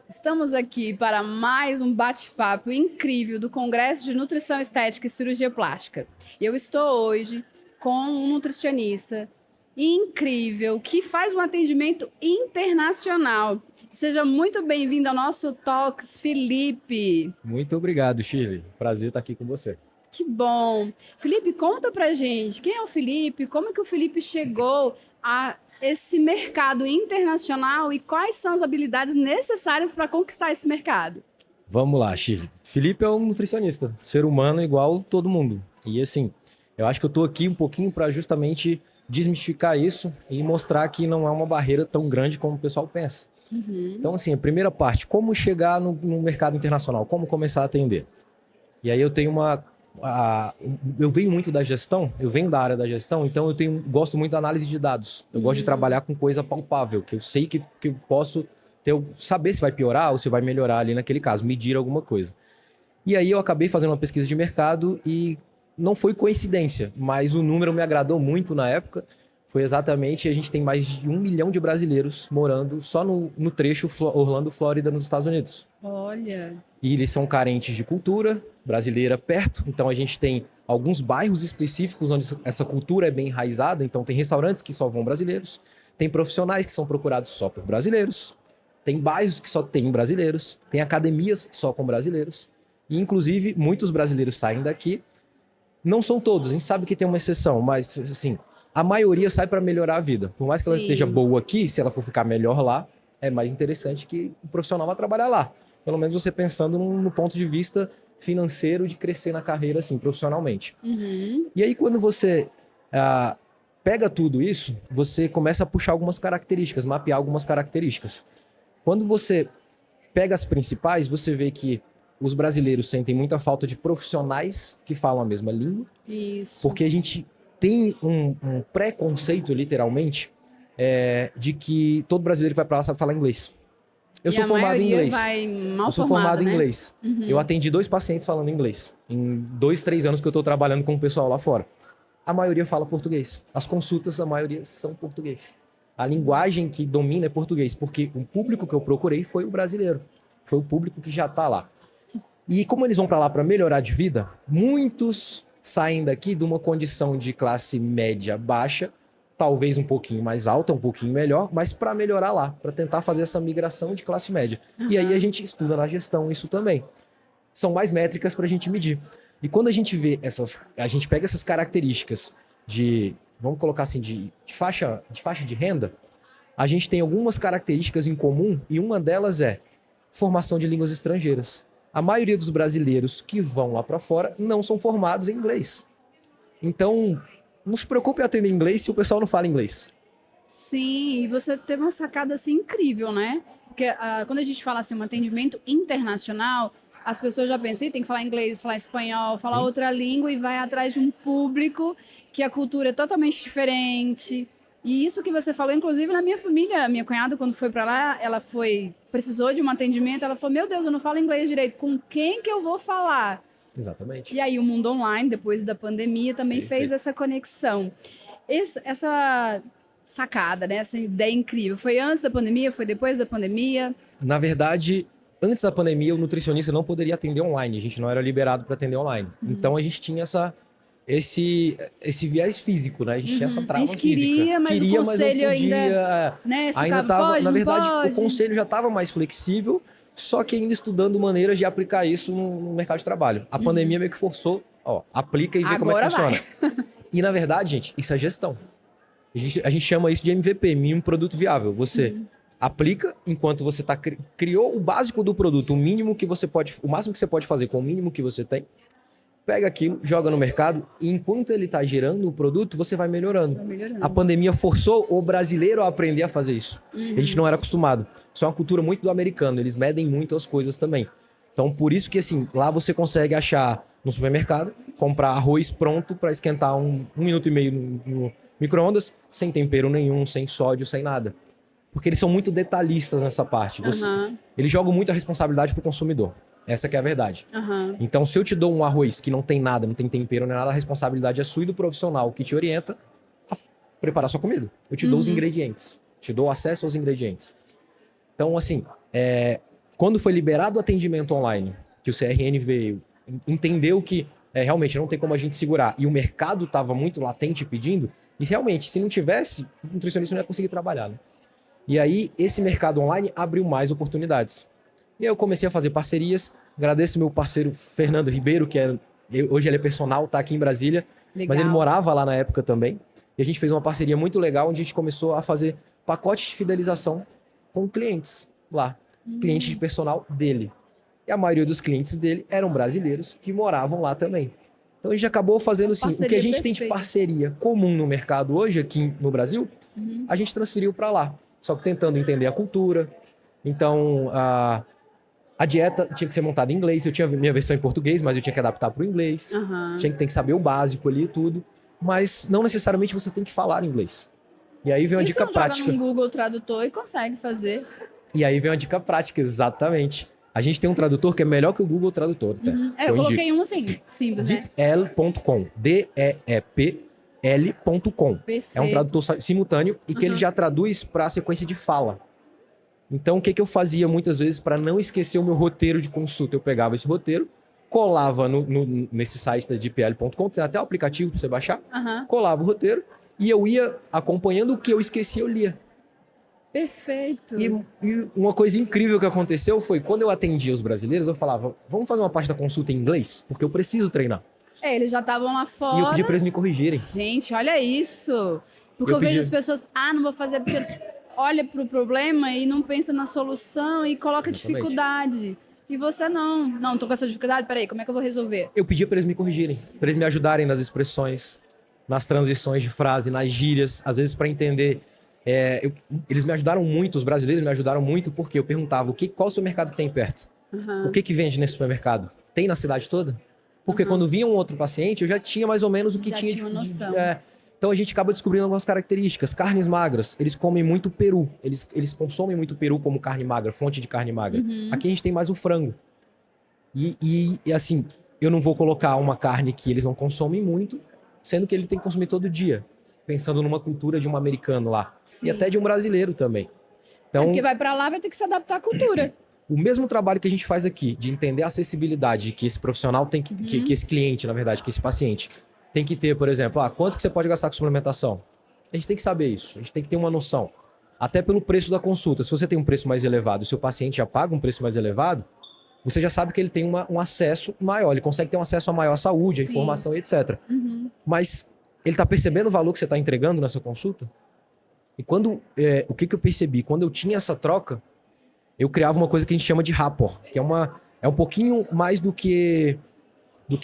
Estamos aqui para mais um bate-papo incrível do Congresso de Nutrição Estética e Cirurgia Plástica. Eu estou hoje com um nutricionista incrível que faz um atendimento internacional. Seja muito bem-vindo ao nosso Talks, Felipe. Muito obrigado, Shirley. Prazer estar aqui com você. Que bom. Felipe, conta pra gente, quem é o Felipe? Como é que o Felipe chegou a esse mercado internacional e quais são as habilidades necessárias para conquistar esse mercado? Vamos lá, Shirley. Felipe é um nutricionista, ser humano igual todo mundo. E assim, eu acho que eu tô aqui um pouquinho para justamente desmistificar isso e mostrar que não é uma barreira tão grande como o pessoal pensa. Então, assim, a primeira parte, como chegar no mercado internacional, como começar a atender. E aí eu tenho eu venho muito da gestão, eu venho da área da gestão, então gosto muito da análise de dados. Eu gosto de trabalhar com coisa palpável, que eu sei que eu posso saber se vai piorar ou se vai melhorar ali naquele caso, medir alguma coisa. E aí eu acabei fazendo uma pesquisa de mercado e não foi coincidência, mas o número me agradou muito na época. Foi exatamente, a gente tem mais de 1 milhão de brasileiros morando só no trecho Orlando, Flórida, nos Estados Unidos. Olha. E eles são carentes de cultura brasileira perto, então a gente tem alguns bairros específicos onde essa cultura é bem enraizada, então tem restaurantes que só vão brasileiros, tem profissionais que são procurados só por brasileiros, tem bairros que só tem brasileiros, tem academias só com brasileiros, e inclusive muitos brasileiros saem daqui, não são todos, a gente sabe que tem uma exceção, mas assim, a maioria sai para melhorar a vida. Por mais que ela esteja boa aqui, se ela for ficar melhor lá, é mais interessante que o profissional vá trabalhar lá. Pelo menos você pensando no ponto de vista financeiro de crescer na carreira, assim, profissionalmente. E aí, quando você pega tudo isso, você começa a puxar algumas características, mapear algumas características. Quando você pega as principais, você vê que os brasileiros sentem muita falta de profissionais que falam a mesma língua. Isso. Porque a gente tem um preconceito, literalmente, de que todo brasileiro que vai para lá sabe falar inglês. Eu sou formado em inglês. Eu sou formado em inglês. Eu atendi 2 pacientes falando inglês. Em 2, 3 anos que eu estou trabalhando com o pessoal lá fora. A maioria fala português. As consultas, a maioria são português. A linguagem que domina é português, porque o público que eu procurei foi o brasileiro. Foi o público que já está lá. E como eles vão para lá para melhorar de vida, muitos saem daqui de uma condição de classe média baixa, talvez um pouquinho mais alta, um pouquinho melhor, mas para melhorar lá, para tentar fazer essa migração de classe média. E aí a gente estuda na gestão isso também. São mais métricas para a gente medir. E quando a gente vê a gente pega essas características vamos colocar assim, de faixa de renda, a gente tem algumas características em comum e uma delas é formação de línguas estrangeiras. A maioria dos brasileiros que vão lá para fora não são formados em inglês. Então, não se preocupe em atender inglês se o pessoal não fala inglês. Sim, e você teve uma sacada assim incrível, né? Porque quando a gente fala assim, um atendimento internacional, as pessoas já pensam, tem que falar inglês, falar espanhol, falar outra língua e vai atrás de um público que a cultura é totalmente diferente. E isso que você falou, inclusive na minha família, minha cunhada quando foi para lá, precisou de um atendimento, ela falou, meu Deus, eu não falo inglês direito, com quem que eu vou falar? Exatamente. E aí o mundo online, depois da pandemia, também fez essa conexão. Essa sacada, né? Essa ideia incrível. Foi antes da pandemia? Foi depois da pandemia? Na verdade, antes da pandemia, o nutricionista não poderia atender online. A gente não era liberado para atender online. Então a gente tinha esse viés físico, né? A gente tinha essa trava física. Mas o conselho mas não podia, ainda, né? ainda tava, pode, na verdade, pode. o conselho já estava mais flexível, só que ainda estudando maneiras de aplicar isso no mercado de trabalho. A pandemia meio que forçou, aplica e vê como é que funciona. E na verdade, gente, isso é gestão. A gente chama isso de MVP, mínimo produto viável. Você aplica enquanto você criou o básico do produto, o máximo que você pode fazer com o mínimo que você tem. Pega aquilo, joga no mercado e enquanto ele está gerando o produto, você vai melhorando. A pandemia forçou o brasileiro a aprender a fazer isso. A gente não era acostumado. Isso é uma cultura muito do americano, eles medem muito as coisas também. Então, por isso que assim, lá você consegue achar no supermercado, comprar arroz pronto para esquentar um minuto e meio no micro-ondas, sem tempero nenhum, sem sódio, sem nada. Porque eles são muito detalhistas nessa parte. Eles jogam muito a responsabilidade pro consumidor. Essa que é a verdade. Então, se eu te dou um arroz que não tem nada, não tem tempero, nem nada, a responsabilidade é sua e do profissional que te orienta a preparar sua comida. Eu te dou os ingredientes. Te dou acesso aos ingredientes. Então, assim, Quando foi liberado o atendimento online, que o CRN veio, entendeu que realmente não tem como a gente segurar, e o mercado estava muito latente pedindo, e realmente, se não tivesse, o nutricionista não ia conseguir trabalhar, né? E aí, esse mercado online abriu mais oportunidades. E aí eu comecei a fazer parcerias. Agradeço meu parceiro Fernando Ribeiro, que hoje ele é personal, tá aqui em Brasília. Legal. Mas ele morava lá na época também. E a gente fez uma parceria muito legal, onde a gente começou a fazer pacotes de fidelização com clientes lá. Clientes de personal dele. E a maioria dos clientes dele eram brasileiros que moravam lá também. Então a gente acabou fazendo assim, o que a gente tem de parceria comum no mercado hoje, aqui no Brasil, a gente transferiu para lá. Só que tentando entender a cultura. Então, a dieta tinha que ser montada em inglês. Eu tinha minha versão em português, mas eu tinha que adaptar para o inglês. Tinha que saber o básico ali e tudo. Mas não necessariamente você tem que falar inglês. E aí vem uma dica prática. Você joga no Google Tradutor e consegue fazer. E aí vem uma dica prática, exatamente. A gente tem um tradutor que é melhor que o Google Tradutor. Eu coloquei um assim, simples, né? Deepl.com. DEEPL.com. É um tradutor simultâneo e que ele já traduz para a sequência de fala. Então, o que eu fazia muitas vezes para não esquecer o meu roteiro de consulta? Eu pegava esse roteiro, colava nesse site da DeepL.com, tem até o aplicativo para você baixar, colava o roteiro e eu ia acompanhando o que eu esqueci, eu lia. Perfeito. E uma coisa incrível que aconteceu foi, quando eu atendia os brasileiros, eu falava, vamos fazer uma parte da consulta em inglês? Porque eu preciso treinar. Eles já estavam lá fora. E eu pedi para eles me corrigirem. Gente, olha isso. Porque eu vejo as pessoas, não vou fazer porque olha para o problema e não pensa na solução e coloca dificuldade. E você não tô com essa dificuldade, peraí, como é que eu vou resolver? Eu pedi para eles me corrigirem, para eles me ajudarem nas expressões, nas transições de frase, nas gírias, às vezes para entender. Eles me ajudaram muito, os brasileiros me ajudaram muito, porque eu perguntava qual o supermercado que tem perto? O que vende nesse supermercado? Tem na cidade toda? Porque quando vinha um outro paciente, eu já tinha mais ou menos o que tinha de noção. Então a gente acaba descobrindo algumas características. Carnes magras, eles comem muito peru. Eles consomem muito peru como carne magra, fonte de carne magra. Aqui a gente tem mais o frango. E assim, eu não vou colocar uma carne que eles não consomem muito, sendo que ele tem que consumir todo dia. Pensando numa cultura de um americano lá. Sim. E até de um brasileiro também. Então, porque vai para lá, vai ter que se adaptar à cultura. O mesmo trabalho que a gente faz aqui, de entender a acessibilidade que esse profissional tem que esse cliente, na verdade, que esse paciente tem que ter, por exemplo, quanto que você pode gastar com suplementação? A gente tem que saber isso, a gente tem que ter uma noção. Até pelo preço da consulta. Se você tem um preço mais elevado e o seu paciente já paga um preço mais elevado, você já sabe que ele tem um acesso maior, ele consegue ter um acesso a maior saúde, a informação e etc. Mas ele está percebendo o valor que você está entregando nessa consulta? E o que eu percebi? Quando eu tinha essa troca, eu criava uma coisa que a gente chama de rapport, que é um pouquinho mais do que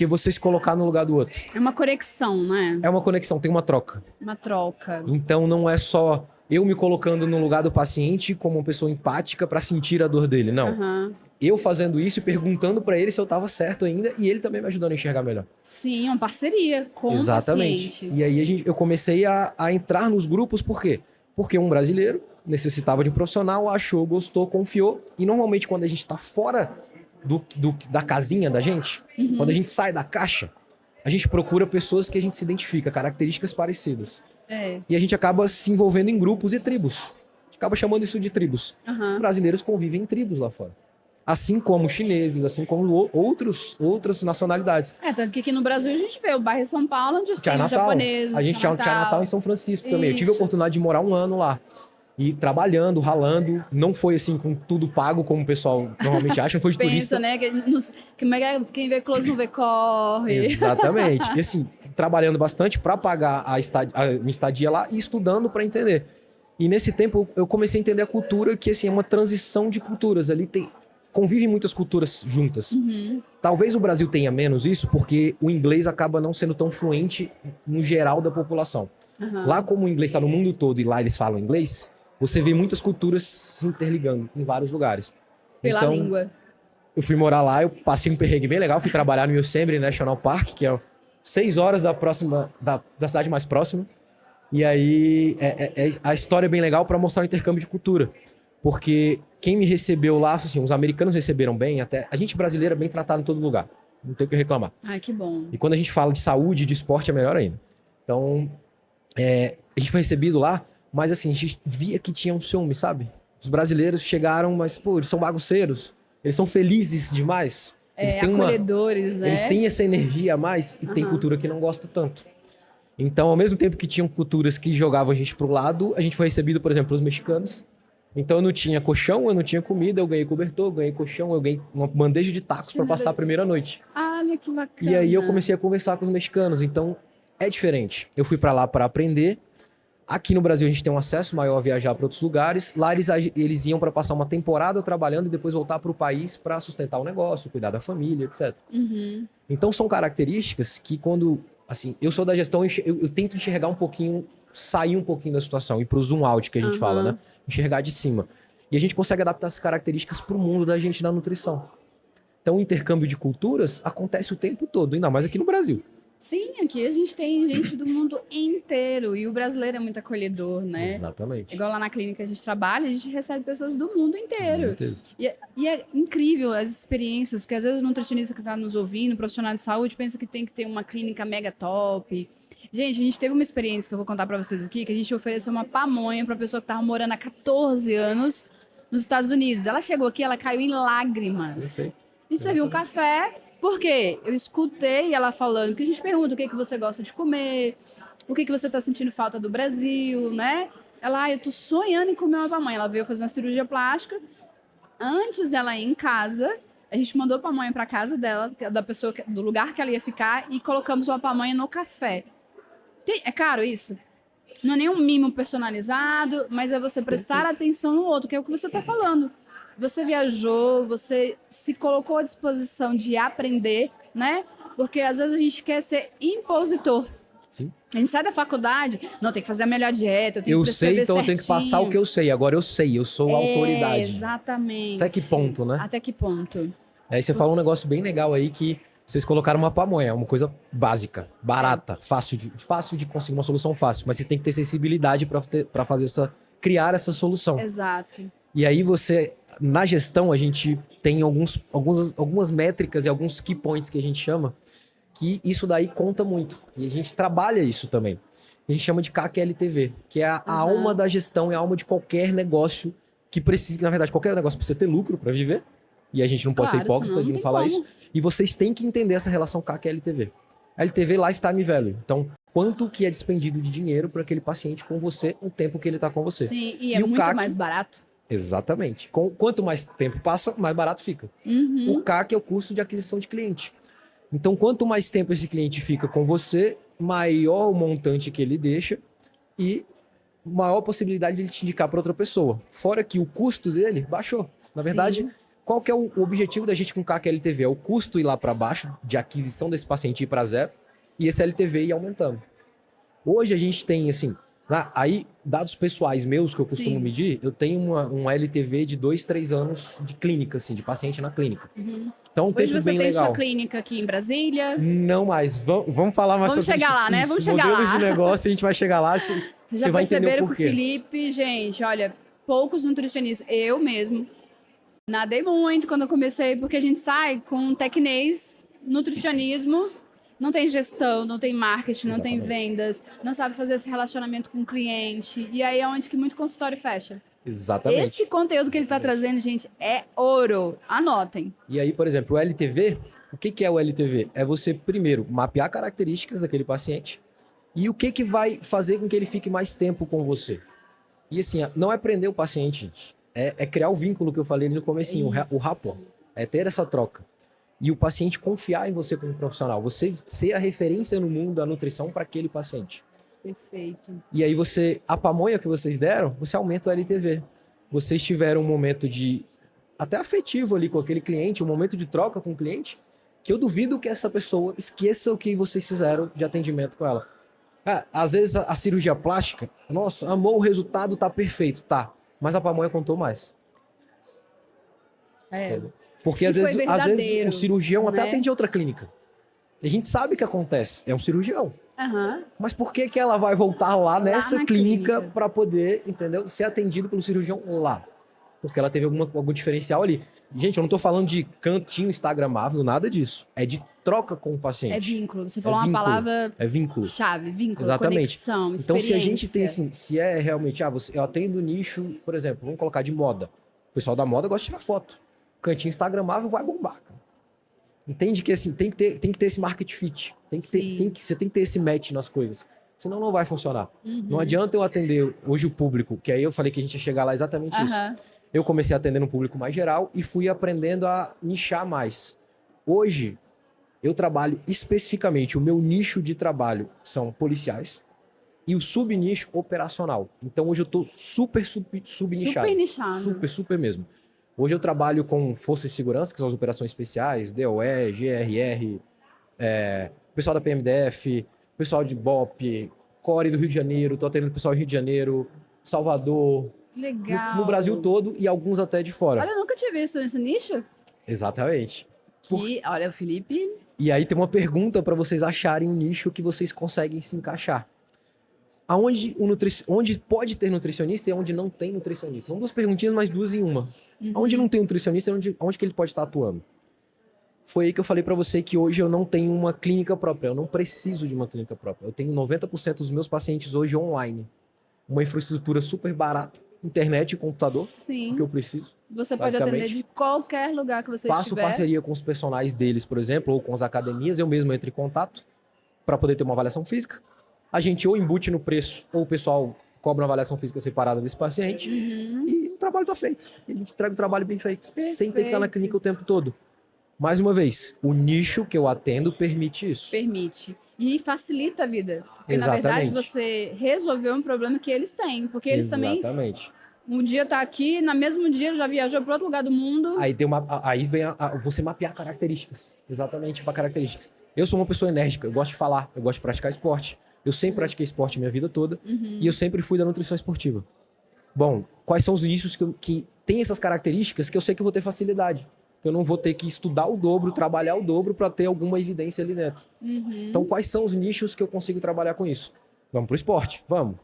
você se colocar no lugar do outro. É uma conexão, né? É uma conexão, tem uma troca. Uma troca. Então não é só eu me colocando no lugar do paciente como uma pessoa empática para sentir a dor dele, não. Eu fazendo isso e perguntando para ele se eu estava certo ainda e ele também me ajudando a enxergar melhor. Sim, uma parceria com o paciente. E aí eu comecei a entrar nos grupos, por quê? Porque um brasileiro necessitava de um profissional, achou, gostou, confiou. E normalmente quando a gente está fora da casinha da gente, quando a gente sai da caixa, a gente procura pessoas que a gente se identifica, características parecidas. E a gente acaba se envolvendo em grupos e tribos. A gente acaba chamando isso de tribos. Brasileiros convivem em tribos lá fora. Assim como chineses, assim como outras nacionalidades. Tanto que aqui no Brasil a gente vê o bairro São Paulo, onde tem os japoneses. A gente tinha Chinatown em São Francisco também. Eu tive a oportunidade de morar 1 ano lá. E trabalhando, ralando. Não foi assim com tudo pago, como o pessoal normalmente acha. Não foi de turista. Pensa, né? Quem vê close não vê corre. Exatamente. E assim, trabalhando bastante para pagar a minha estadia lá e estudando para entender. E nesse tempo eu comecei a entender a cultura, que assim, é uma transição de culturas. Ali convivem muitas culturas juntas. Talvez o Brasil tenha menos isso, porque o inglês acaba não sendo tão fluente no geral da população. Lá, como o inglês está no mundo todo e lá eles falam inglês, você vê muitas culturas se interligando em vários lugares. Pela língua. Eu fui morar lá, eu passei um perrengue bem legal, fui trabalhar no Yosemite National Park, que é 6 horas da cidade mais próxima. E aí a história é bem legal para mostrar o intercâmbio de cultura. Porque quem me recebeu lá, assim, os americanos receberam bem, até a gente brasileira é bem tratado em todo lugar. Não tem o que reclamar. Ai, que bom. E quando a gente fala de saúde, de esporte, é melhor ainda. Então, a gente foi recebido lá, mas assim, a gente via que tinha um ciúme, sabe? Os brasileiros chegaram, mas, pô, eles são bagunceiros. Eles são felizes demais. Eles têm acolhedores, né? Eles têm essa energia a mais e tem cultura que não gosta tanto. Então, ao mesmo tempo que tinham culturas que jogavam a gente pro lado, a gente foi recebido, por exemplo, pelos mexicanos. Então, eu não tinha colchão, eu não tinha comida, eu ganhei cobertor, eu ganhei colchão, eu ganhei uma bandeja de tacos para passar a primeira noite. Olha que bacana. E aí eu comecei a conversar com os mexicanos. Então, é diferente. Eu fui para lá para aprender. Aqui no Brasil a gente tem um acesso maior a viajar para outros lugares. Lá eles iam para passar uma temporada trabalhando e depois voltar para o país para sustentar o negócio, cuidar da família, etc. Uhum. Então são características que quando... Assim, eu sou da gestão, eu tento enxergar um pouquinho, sair um pouquinho da situação, ir para o zoom out que a gente fala, né? Enxergar de cima. E a gente consegue adaptar essas características para o mundo da gente na nutrição. Então o intercâmbio de culturas acontece o tempo todo, ainda mais aqui no Brasil. Sim, aqui a gente tem gente do mundo inteiro e o brasileiro é muito acolhedor, né? Exatamente. Igual lá na clínica a gente trabalha, a gente recebe pessoas do mundo inteiro. E é incrível as experiências, porque às vezes o nutricionista que está nos ouvindo, o profissional de saúde, pensa que tem que ter uma clínica mega top. Gente, a gente teve uma experiência que eu vou contar para vocês aqui, que a gente ofereceu uma pamonha para pessoa que estava morando há 14 anos nos Estados Unidos. Ela chegou aqui, ela caiu em lágrimas. Perfeito. A gente serviu um café. Por quê? Eu escutei ela falando, porque a gente pergunta o que você gosta de comer, o que você está sentindo falta do Brasil, né? Ela, eu tô sonhando em comer uma pamonha. Ela veio fazer uma cirurgia plástica. Antes dela ir em casa, a gente mandou a pamonha para casa dela, da pessoa, do lugar que ela ia ficar, e colocamos uma pamonha no café. É caro isso? Não é nenhum mimo personalizado, mas é você prestar atenção no outro, que é o que você está falando. Você viajou, você se colocou à disposição de aprender, né? Porque às vezes a gente quer ser impositor. Sim. A gente sai da faculdade, não, tem que fazer a melhor dieta, eu tenho que prescrever sei, então certinho. eu tenho que passar o que eu sei. Agora eu sei, eu sou autoridade. Exatamente. Até que ponto, né? Até que ponto? Aí você falou um negócio bem legal aí que vocês colocaram uma pamonha, uma coisa básica, barata, fácil de conseguir uma solução fácil. Mas vocês têm que ter sensibilidade para fazer criar essa solução. Exato. E aí na gestão, a gente tem algumas métricas e alguns key points que a gente chama, que isso daí conta muito. E a gente trabalha isso também. A gente chama de CAC LTV, que é a alma da gestão, é a alma de qualquer negócio que precisa, na verdade, qualquer negócio precisa ter lucro para viver. E a gente não pode ser hipócrita de não falar isso. E vocês têm que entender essa relação CAC LTV. LTV, Lifetime Value. Então, quanto que é despendido de dinheiro para aquele paciente com você, o tempo que ele está com você. Sim, e é muito CAC, mais barato. Exatamente. Quanto mais tempo passa, mais barato fica. O CAC é o custo de aquisição de cliente. Então, quanto mais tempo esse cliente fica com você, maior o montante que ele deixa e maior a possibilidade de ele te indicar para outra pessoa. Fora que o custo dele baixou. Na verdade, qual que é o objetivo da gente com CAC LTV? É o custo ir lá para baixo, de aquisição desse paciente ir para zero, e esse LTV ir aumentando. Hoje a gente tem, assim, aí, dados pessoais meus que eu costumo medir, eu tenho um LTV de 2, 3 anos de clínica, assim, de paciente na clínica. Então, um tempo bem legal. Hoje você tem sua clínica aqui em Brasília? Não mais. Vamos falar mais sobre isso. Vamos chegar lá, né? Vamos chegar lá. Modelos de negócio, a gente vai chegar lá. Você já vai entender o porquê. Perceberam que o Felipe, gente, olha, poucos nutricionistas, eu mesmo, nadei muito quando eu comecei, porque a gente sai com tecnês, nutricionismo, não tem gestão, não tem marketing, não tem vendas, não sabe fazer esse relacionamento com o cliente. E aí é onde que muito consultório fecha. Exatamente. Esse conteúdo que ele está trazendo, gente, é ouro. Anotem. E aí, por exemplo, o LTV, o que é o LTV? É você, primeiro, mapear características daquele paciente e o que vai fazer com que ele fique mais tempo com você. E assim, não é prender o paciente, gente. É criar o vínculo que eu falei ali no comecinho, o rapport. É ter essa troca. E o paciente confiar em você como profissional. Você ser a referência no mundo da nutrição para aquele paciente. Perfeito. E aí a pamonha que vocês deram, você aumenta o LTV. Vocês tiveram um momento de até afetivo ali com aquele cliente, um momento de troca com o cliente, que eu duvido que essa pessoa esqueça o que vocês fizeram de atendimento com ela. Às vezes a cirurgia plástica, nossa, amou o resultado, tá perfeito, tá. Mas a pamonha contou mais. Entendeu? Porque às vezes o cirurgião até atende outra clínica. A gente sabe que acontece, é um cirurgião. Mas por que ela vai voltar lá nessa clínica para poder, entendeu, ser atendido pelo cirurgião lá? Porque ela teve algum diferencial ali. Gente, eu não tô falando de cantinho instagramável, nada disso. É de troca com o paciente. É vínculo. Você falou uma palavra chave, vínculo, exatamente. Conexão, então, se a gente tem assim, se é realmente, eu atendo nicho, por exemplo, vamos colocar de moda. O pessoal da moda gosta de tirar foto. cantinho instagramável vai bombar, cara. Entende que assim, tem que ter esse market fit. Você tem que ter esse match nas coisas. Senão não vai funcionar. Não adianta eu atender hoje o público, que aí eu falei que a gente ia chegar lá exatamente isso. Eu comecei atendendo um público mais geral e fui aprendendo a nichar mais. Hoje, eu trabalho especificamente, o meu nicho de trabalho são policiais e o subnicho operacional. Então hoje eu tô super subnichado. Super nichado. Super mesmo. Hoje eu trabalho com forças de segurança, que são as operações especiais, DOE, GRR, pessoal da PMDF, pessoal de BOP, CORE do Rio de Janeiro, tô atendendo o pessoal do Rio de Janeiro, Salvador. Legal. No Brasil todo e alguns até de fora. Olha, eu nunca tinha visto nesse nicho. Exatamente. Olha, o Felipe... E aí tem uma pergunta para vocês acharem um nicho que vocês conseguem se encaixar. Onde pode ter nutricionista e onde não tem nutricionista? São duas perguntinhas, mas duas em uma. Onde não tem nutricionista e onde que ele pode estar atuando? Foi aí que eu falei para você que hoje eu não tenho uma clínica própria. Eu não preciso de uma clínica própria. Eu tenho 90% dos meus pacientes hoje online. Uma infraestrutura super barata. Internet e computador. Sim. Que eu preciso. Você pode atender de qualquer lugar que você Faço estiver. parceria com os personagens deles, por exemplo, ou com as academias. Eu mesmo entro em contato para poder ter uma avaliação física. A gente ou embute no preço, ou o pessoal cobra uma avaliação física separada desse paciente. E o trabalho está feito. E a gente entrega o trabalho bem feito. Perfeito. Sem ter que estar na clínica o tempo todo. Mais uma vez, o nicho que eu atendo permite isso. Permite. E facilita a vida. Porque, Exatamente. na verdade, você resolveu um problema que eles têm. Porque eles também... Exatamente. Um dia tá aqui, no mesmo dia já viajou para outro lugar do mundo. Aí vem você mapear características. Exatamente para características. Eu sou uma pessoa enérgica, eu gosto de falar, eu gosto de praticar esporte. Eu sempre pratiquei esporte minha vida toda e eu sempre fui da nutrição esportiva. Bom, quais são os nichos que têm essas características que eu sei que eu vou ter facilidade? Que eu não vou ter que estudar o dobro, trabalhar o dobro para ter alguma evidência ali dentro. Então, quais são os nichos que eu consigo trabalhar com isso? Vamos pro esporte? Vamos.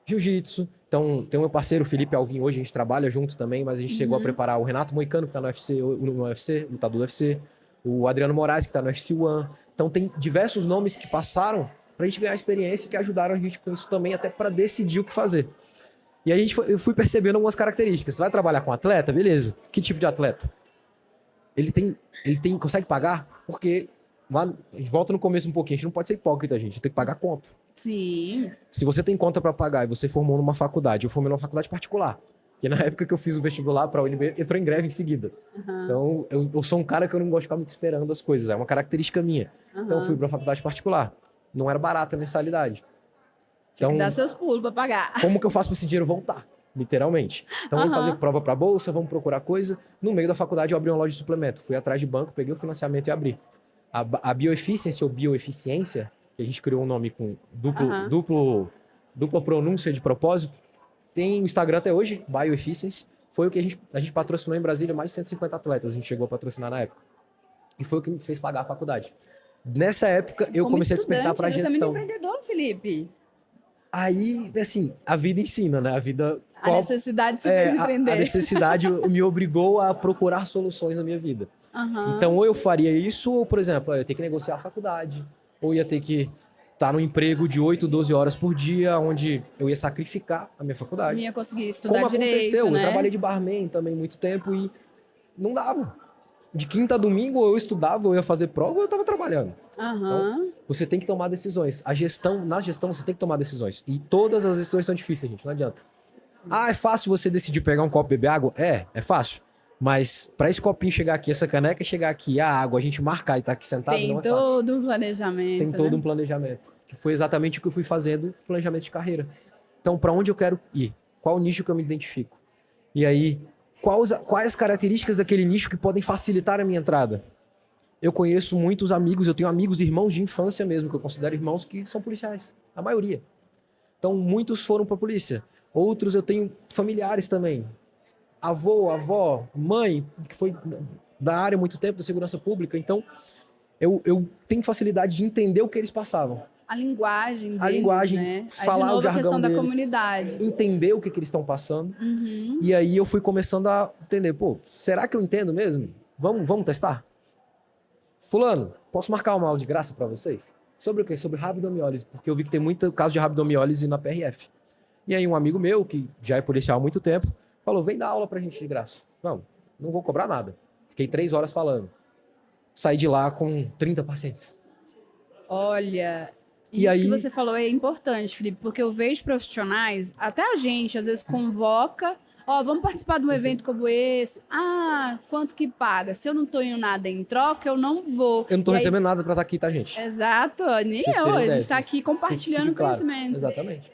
Jiu-jitsu. Então, tem o meu parceiro, Felipe Alvim, hoje a gente trabalha junto também, mas a gente chegou a preparar o Renato Moicano, que tá no UFC, lutador do UFC, o Adriano Moraes, que tá no UFC One. Então, tem diversos nomes que passaram pra gente ganhar experiência e que ajudaram a gente com isso também, até para decidir o que fazer. E aí eu fui percebendo algumas características. Você vai trabalhar com atleta? Beleza. Que tipo de atleta? Ele consegue pagar? Porque, a gente volta no começo um pouquinho, a gente não pode ser hipócrita, gente. Tem que pagar conta. Sim. Se você tem conta para pagar e você formou numa faculdade, eu formei numa faculdade particular. E na época que eu fiz o vestibular para a UNB, entrou em greve em seguida. Então, eu sou um cara que eu não gosto de ficar muito esperando as coisas. É uma característica minha. Então, eu fui para uma faculdade particular. Não era barata a mensalidade. Então, tem que dar seus pulos para pagar. Como que eu faço para esse dinheiro voltar? Literalmente. Então, vamos fazer prova para bolsa, vamos procurar coisa. No meio da faculdade, eu abri uma loja de suplemento. Fui atrás de banco, peguei o financiamento e abri. A Bioefficiency ou Bioeficiência, que a gente criou um nome com dupla pronúncia de propósito, tem o Instagram até hoje, Bioefficiency. Foi o que a gente patrocinou em Brasília, mais de 150 atletas a gente chegou a patrocinar na época. E foi o que me fez pagar a faculdade. Nessa época, eu comecei a despertar para a gestão. Você é muito empreendedor, Felipe. Aí, assim, a vida ensina, né? A necessidade te fez empreender. A necessidade me obrigou a procurar soluções na minha vida. Então, ou eu faria isso, ou, por exemplo, eu ia ter que negociar a faculdade, ou ia ter que estar no emprego de 8, 12 horas por dia, onde eu ia sacrificar a minha faculdade. Não ia conseguir estudar Como direito, aconteceu, né? Eu trabalhei de barman também muito tempo e não dava. De quinta a domingo, ou eu estudava, ou eu ia fazer prova, ou eu estava trabalhando. Então, você tem que tomar decisões. Na gestão, você tem que tomar decisões. E todas as decisões são difíceis, gente, não adianta. É fácil você decidir pegar um copo e beber água? É fácil. Mas para esse copinho chegar aqui, essa caneca chegar aqui, a água, a gente marcar e estar aqui sentado, não é fácil. Tem todo um planejamento. Tem todo um planejamento. Que foi exatamente o que eu fui fazendo, planejamento de carreira. Então, para onde eu quero ir? Qual o nicho que eu me identifico? E aí, quais as características daquele nicho que podem facilitar a minha entrada? Eu conheço muitos amigos, eu tenho amigos, irmãos de infância mesmo, que eu considero irmãos que são policiais. A maioria. Então, muitos foram para a polícia. Outros eu tenho familiares também. Avô, avó, mãe, que foi da área há muito tempo, da segurança pública. Então, eu tenho facilidade de entender o que eles passavam. A linguagem deles, a linguagem, né? falar de novo, o jargão a questão deles, da comunidade. Entender o que eles estão passando. E aí eu fui começando a entender, será que eu entendo mesmo? Vamos testar? Fulano, posso marcar uma aula de graça para vocês? Sobre o quê? Sobre rabdomiólise, porque eu vi que tem muito caso de rabdomiólise na PRF. E aí um amigo meu, que já é policial há muito tempo, falou, vem dar aula pra gente de graça. Não vou cobrar nada. Fiquei 3 horas falando. Saí de lá com 30 pacientes. Olha, isso aí... que você falou é importante, Felipe, porque eu vejo profissionais, até a gente, às vezes convoca, vamos participar de um evento como esse. Quanto que paga? Se eu não tô indo nada em troca, eu não vou. Eu não tô recebendo nada pra estar aqui, tá, gente? Exato, nem eu. A gente tá aqui compartilhando conhecimento. Exatamente.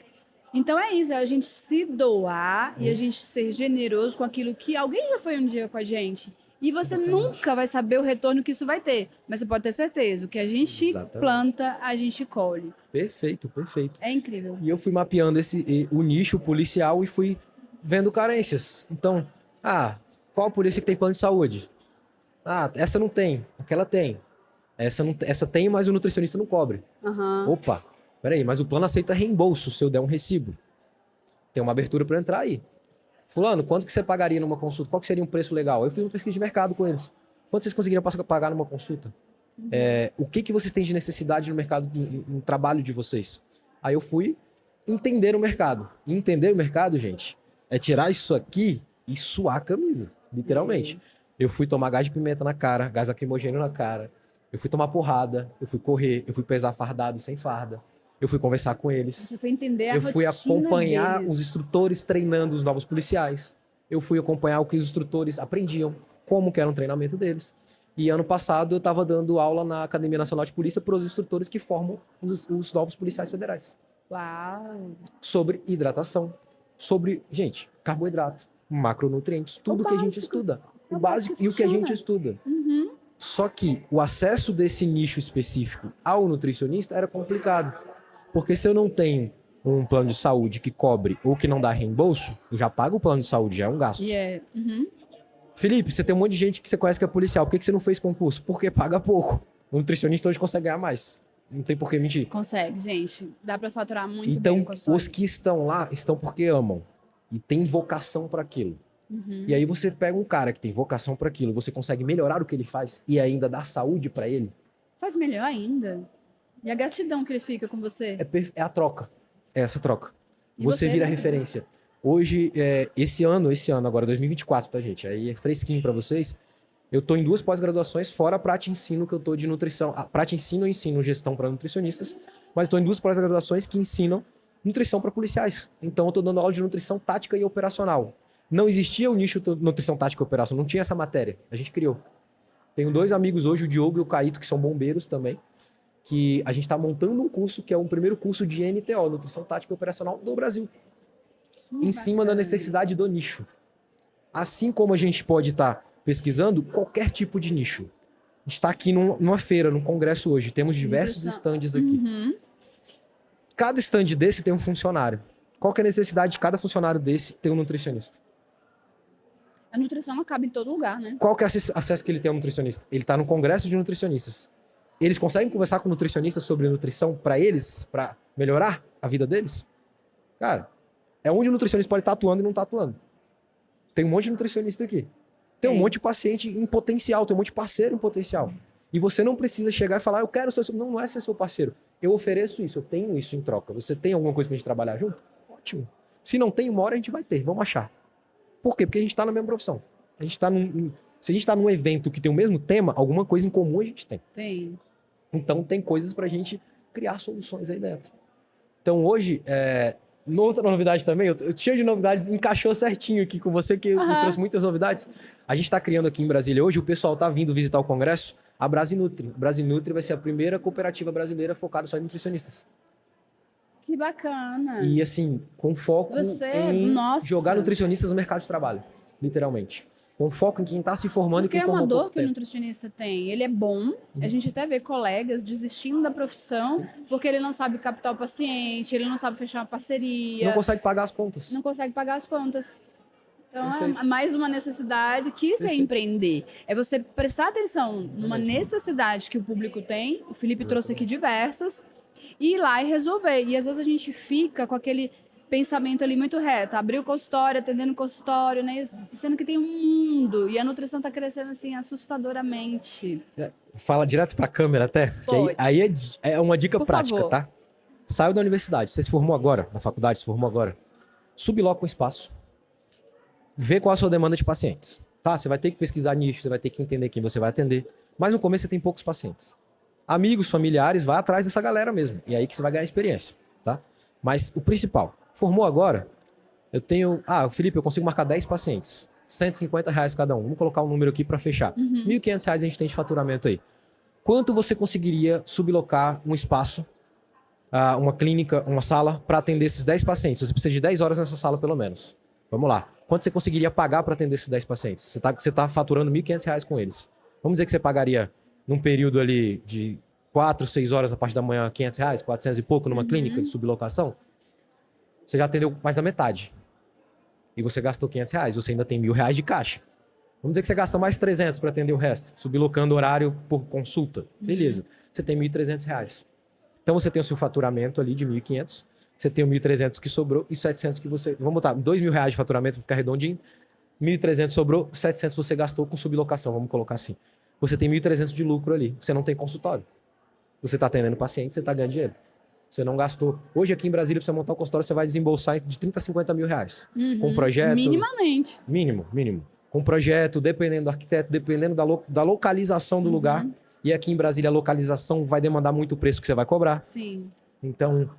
Então é isso, é a gente se doar e a gente ser generoso com aquilo que alguém já foi um dia com a gente. E você nunca vai saber o retorno que isso vai ter. Mas você pode ter certeza, o que a gente planta, a gente colhe. Perfeito, perfeito. É incrível. E eu fui mapeando o nicho policial e fui vendo carências. Então, qual polícia que tem plano de saúde? Essa não tem, aquela tem. Essa tem, mas o nutricionista não cobre. Opa, peraí, mas o plano aceita reembolso se eu der um recibo. Tem uma abertura para entrar aí. Fulano, quanto que você pagaria numa consulta? Qual que seria um preço legal? Eu fiz uma pesquisa de mercado com eles. Quanto vocês conseguiriam pagar numa consulta? O que vocês têm de necessidade no mercado, no trabalho de vocês? Aí eu fui entender o mercado. E entender o mercado, gente, é tirar isso aqui e suar a camisa, literalmente. Eu fui tomar gás de pimenta na cara, gás lacrimogêneo na cara. Eu fui tomar porrada, eu fui correr, eu fui pesar fardado sem farda. Eu fui conversar com eles. Você foi entender a rotina Eu fui acompanhar deles. Os instrutores treinando os novos policiais. Eu fui acompanhar o que os instrutores aprendiam, como que era um treinamento deles. E ano passado eu estava dando aula na Academia Nacional de Polícia para os instrutores que formam os novos policiais federais. Uau! Sobre hidratação, sobre, gente, carboidrato, macronutrientes, tudo que a gente estuda. O básico e o que a gente estuda. Só que o acesso desse nicho específico ao nutricionista era complicado. Porque se eu não tenho um plano de saúde que cobre ou que não dá reembolso, eu já pago o plano de saúde, já é um gasto. Felipe, você tem um monte de gente que você conhece que é policial, por que você não fez concurso? Porque paga pouco. O nutricionista hoje consegue ganhar mais. Não tem por que mentir. Consegue, gente. Dá pra faturar muito então, bem com a história. Os que estão lá, estão porque amam. E tem vocação para aquilo. E aí você pega um cara que tem vocação para aquilo, você consegue melhorar o que ele faz e ainda dar saúde para ele. Faz melhor ainda. E a gratidão que ele fica com você. É a troca. É essa troca. Você vira referência. Hoje, esse ano agora, 2024, tá, gente? Aí é fresquinho para vocês. Eu tô em 2 pós-graduações, fora a Prate Ensino, que eu tô de nutrição. A Prate Ensino eu ensino gestão para nutricionistas, mas eu tô em 2 pós-graduações que ensinam nutrição para policiais. Então eu tô dando aula de nutrição tática e operacional. Não existia o nicho nutrição tática e operacional, não tinha essa matéria. A gente criou. Tenho 2 amigos hoje, o Diogo e o Caíto, que são bombeiros também, que a gente está montando um curso que é o primeiro curso de NTO, Nutrição Tática e Operacional do Brasil. Em cima da necessidade do nicho. Assim como a gente pode estar pesquisando qualquer tipo de nicho. A gente está aqui numa feira, num congresso hoje, temos diversos estandes aqui. Cada estande desse tem um funcionário. Qual que é a necessidade de cada funcionário desse ter um nutricionista? A nutrição não cabe em todo lugar, né? Qual que é o acesso que ele tem ao nutricionista? Ele está no congresso de nutricionistas. Eles conseguem conversar com nutricionistas sobre nutrição para eles, para melhorar a vida deles? Cara, é onde o nutricionista pode estar atuando e não está atuando. Tem um monte de nutricionista aqui. Tem um monte de paciente em potencial, tem um monte de parceiro em potencial. E você não precisa chegar e falar, eu quero ser seu... Não é ser seu parceiro. Eu ofereço isso, eu tenho isso em troca. Você tem alguma coisa pra gente trabalhar junto? Ótimo. Se não tem, uma hora a gente vai ter, vamos achar. Por quê? Porque a gente tá na mesma profissão. A gente tá se a gente tá num evento que tem o mesmo tema, alguma coisa em comum a gente tem. Tem. Então tem coisas pra gente criar soluções aí dentro. Então hoje, outra novidade também, eu cheio de novidades, encaixou certinho aqui com você, que me trouxe muitas novidades. A gente tá criando aqui em Brasília hoje, o pessoal tá vindo visitar o congresso, a Brasinutri. A Brasinutri vai ser a primeira cooperativa brasileira focada só em nutricionistas. Que bacana. E assim, com foco em jogar nutricionistas no mercado de trabalho, literalmente. Com foco em quem está se formando e quem formou pouco tempo. Porque é uma dor que o nutricionista tem. Ele é bom, a gente até vê colegas desistindo da profissão porque ele não sabe captar o paciente, ele não sabe fechar uma parceria. Não consegue pagar as contas. Não consegue pagar as contas. Então, é mais uma necessidade que isso é empreender. É você prestar atenção numa necessidade que o público tem, o Felipe trouxe aqui diversas, e ir lá e resolver. E às vezes a gente fica com aquele pensamento ali muito reto, abrir o consultório, atendendo o consultório, né? Sendo que tem um mundo, e a nutrição está crescendo assim assustadoramente. Fala direto para a câmera até, aí é uma dica prática, favor. Tá? Saiu da universidade, você se formou agora, na faculdade, se formou agora, subloca o espaço, vê qual a sua demanda de pacientes. tá? Você vai ter que pesquisar nicho, você vai ter que entender quem você vai atender. Mas no começo você tem poucos pacientes. Amigos, familiares, vai atrás dessa galera mesmo. E aí que você vai ganhar experiência, tá? Mas o principal, formou agora, eu tenho... Felipe, eu consigo marcar 10 pacientes. R$150 cada um. Vamos colocar um número aqui para fechar. R$1.500 a gente tem de faturamento aí. Quanto você conseguiria sublocar um espaço, uma clínica, uma sala, para atender esses 10 pacientes? Você precisa de 10 horas nessa sala, pelo menos. Vamos lá. Quanto você conseguiria pagar para atender esses 10 pacientes? Você tá faturando R$1.500 com eles. Vamos dizer que você pagaria, num período ali de 4, 6 horas, a parte da manhã, R$500, 400 e pouco, numa clínica de sublocação. Você já atendeu mais da metade. E você gastou R$500, você ainda tem R$1.000 de caixa. Vamos dizer que você gasta mais 300 para atender o resto, sublocando horário por consulta. Beleza. Você tem R$1.300. Então você tem o seu faturamento ali de 1.500, você tem o 1.300 que sobrou e 700 que você... Vamos botar R$2.000 de faturamento para ficar redondinho. 1.300 sobrou, 700 você gastou com sublocação, vamos colocar assim. Você tem 1.300 de lucro ali, você não tem consultório. Você está atendendo paciente, você está ganhando dinheiro. Você não gastou. Hoje aqui em Brasília, para você montar um consultório, você vai desembolsar de 30 a 50 mil reais. Com projeto... Minimamente. Mínimo. Com projeto, dependendo do arquiteto, dependendo da localização do lugar. E aqui em Brasília, a localização vai demandar muito o preço que você vai cobrar. Sim. Então...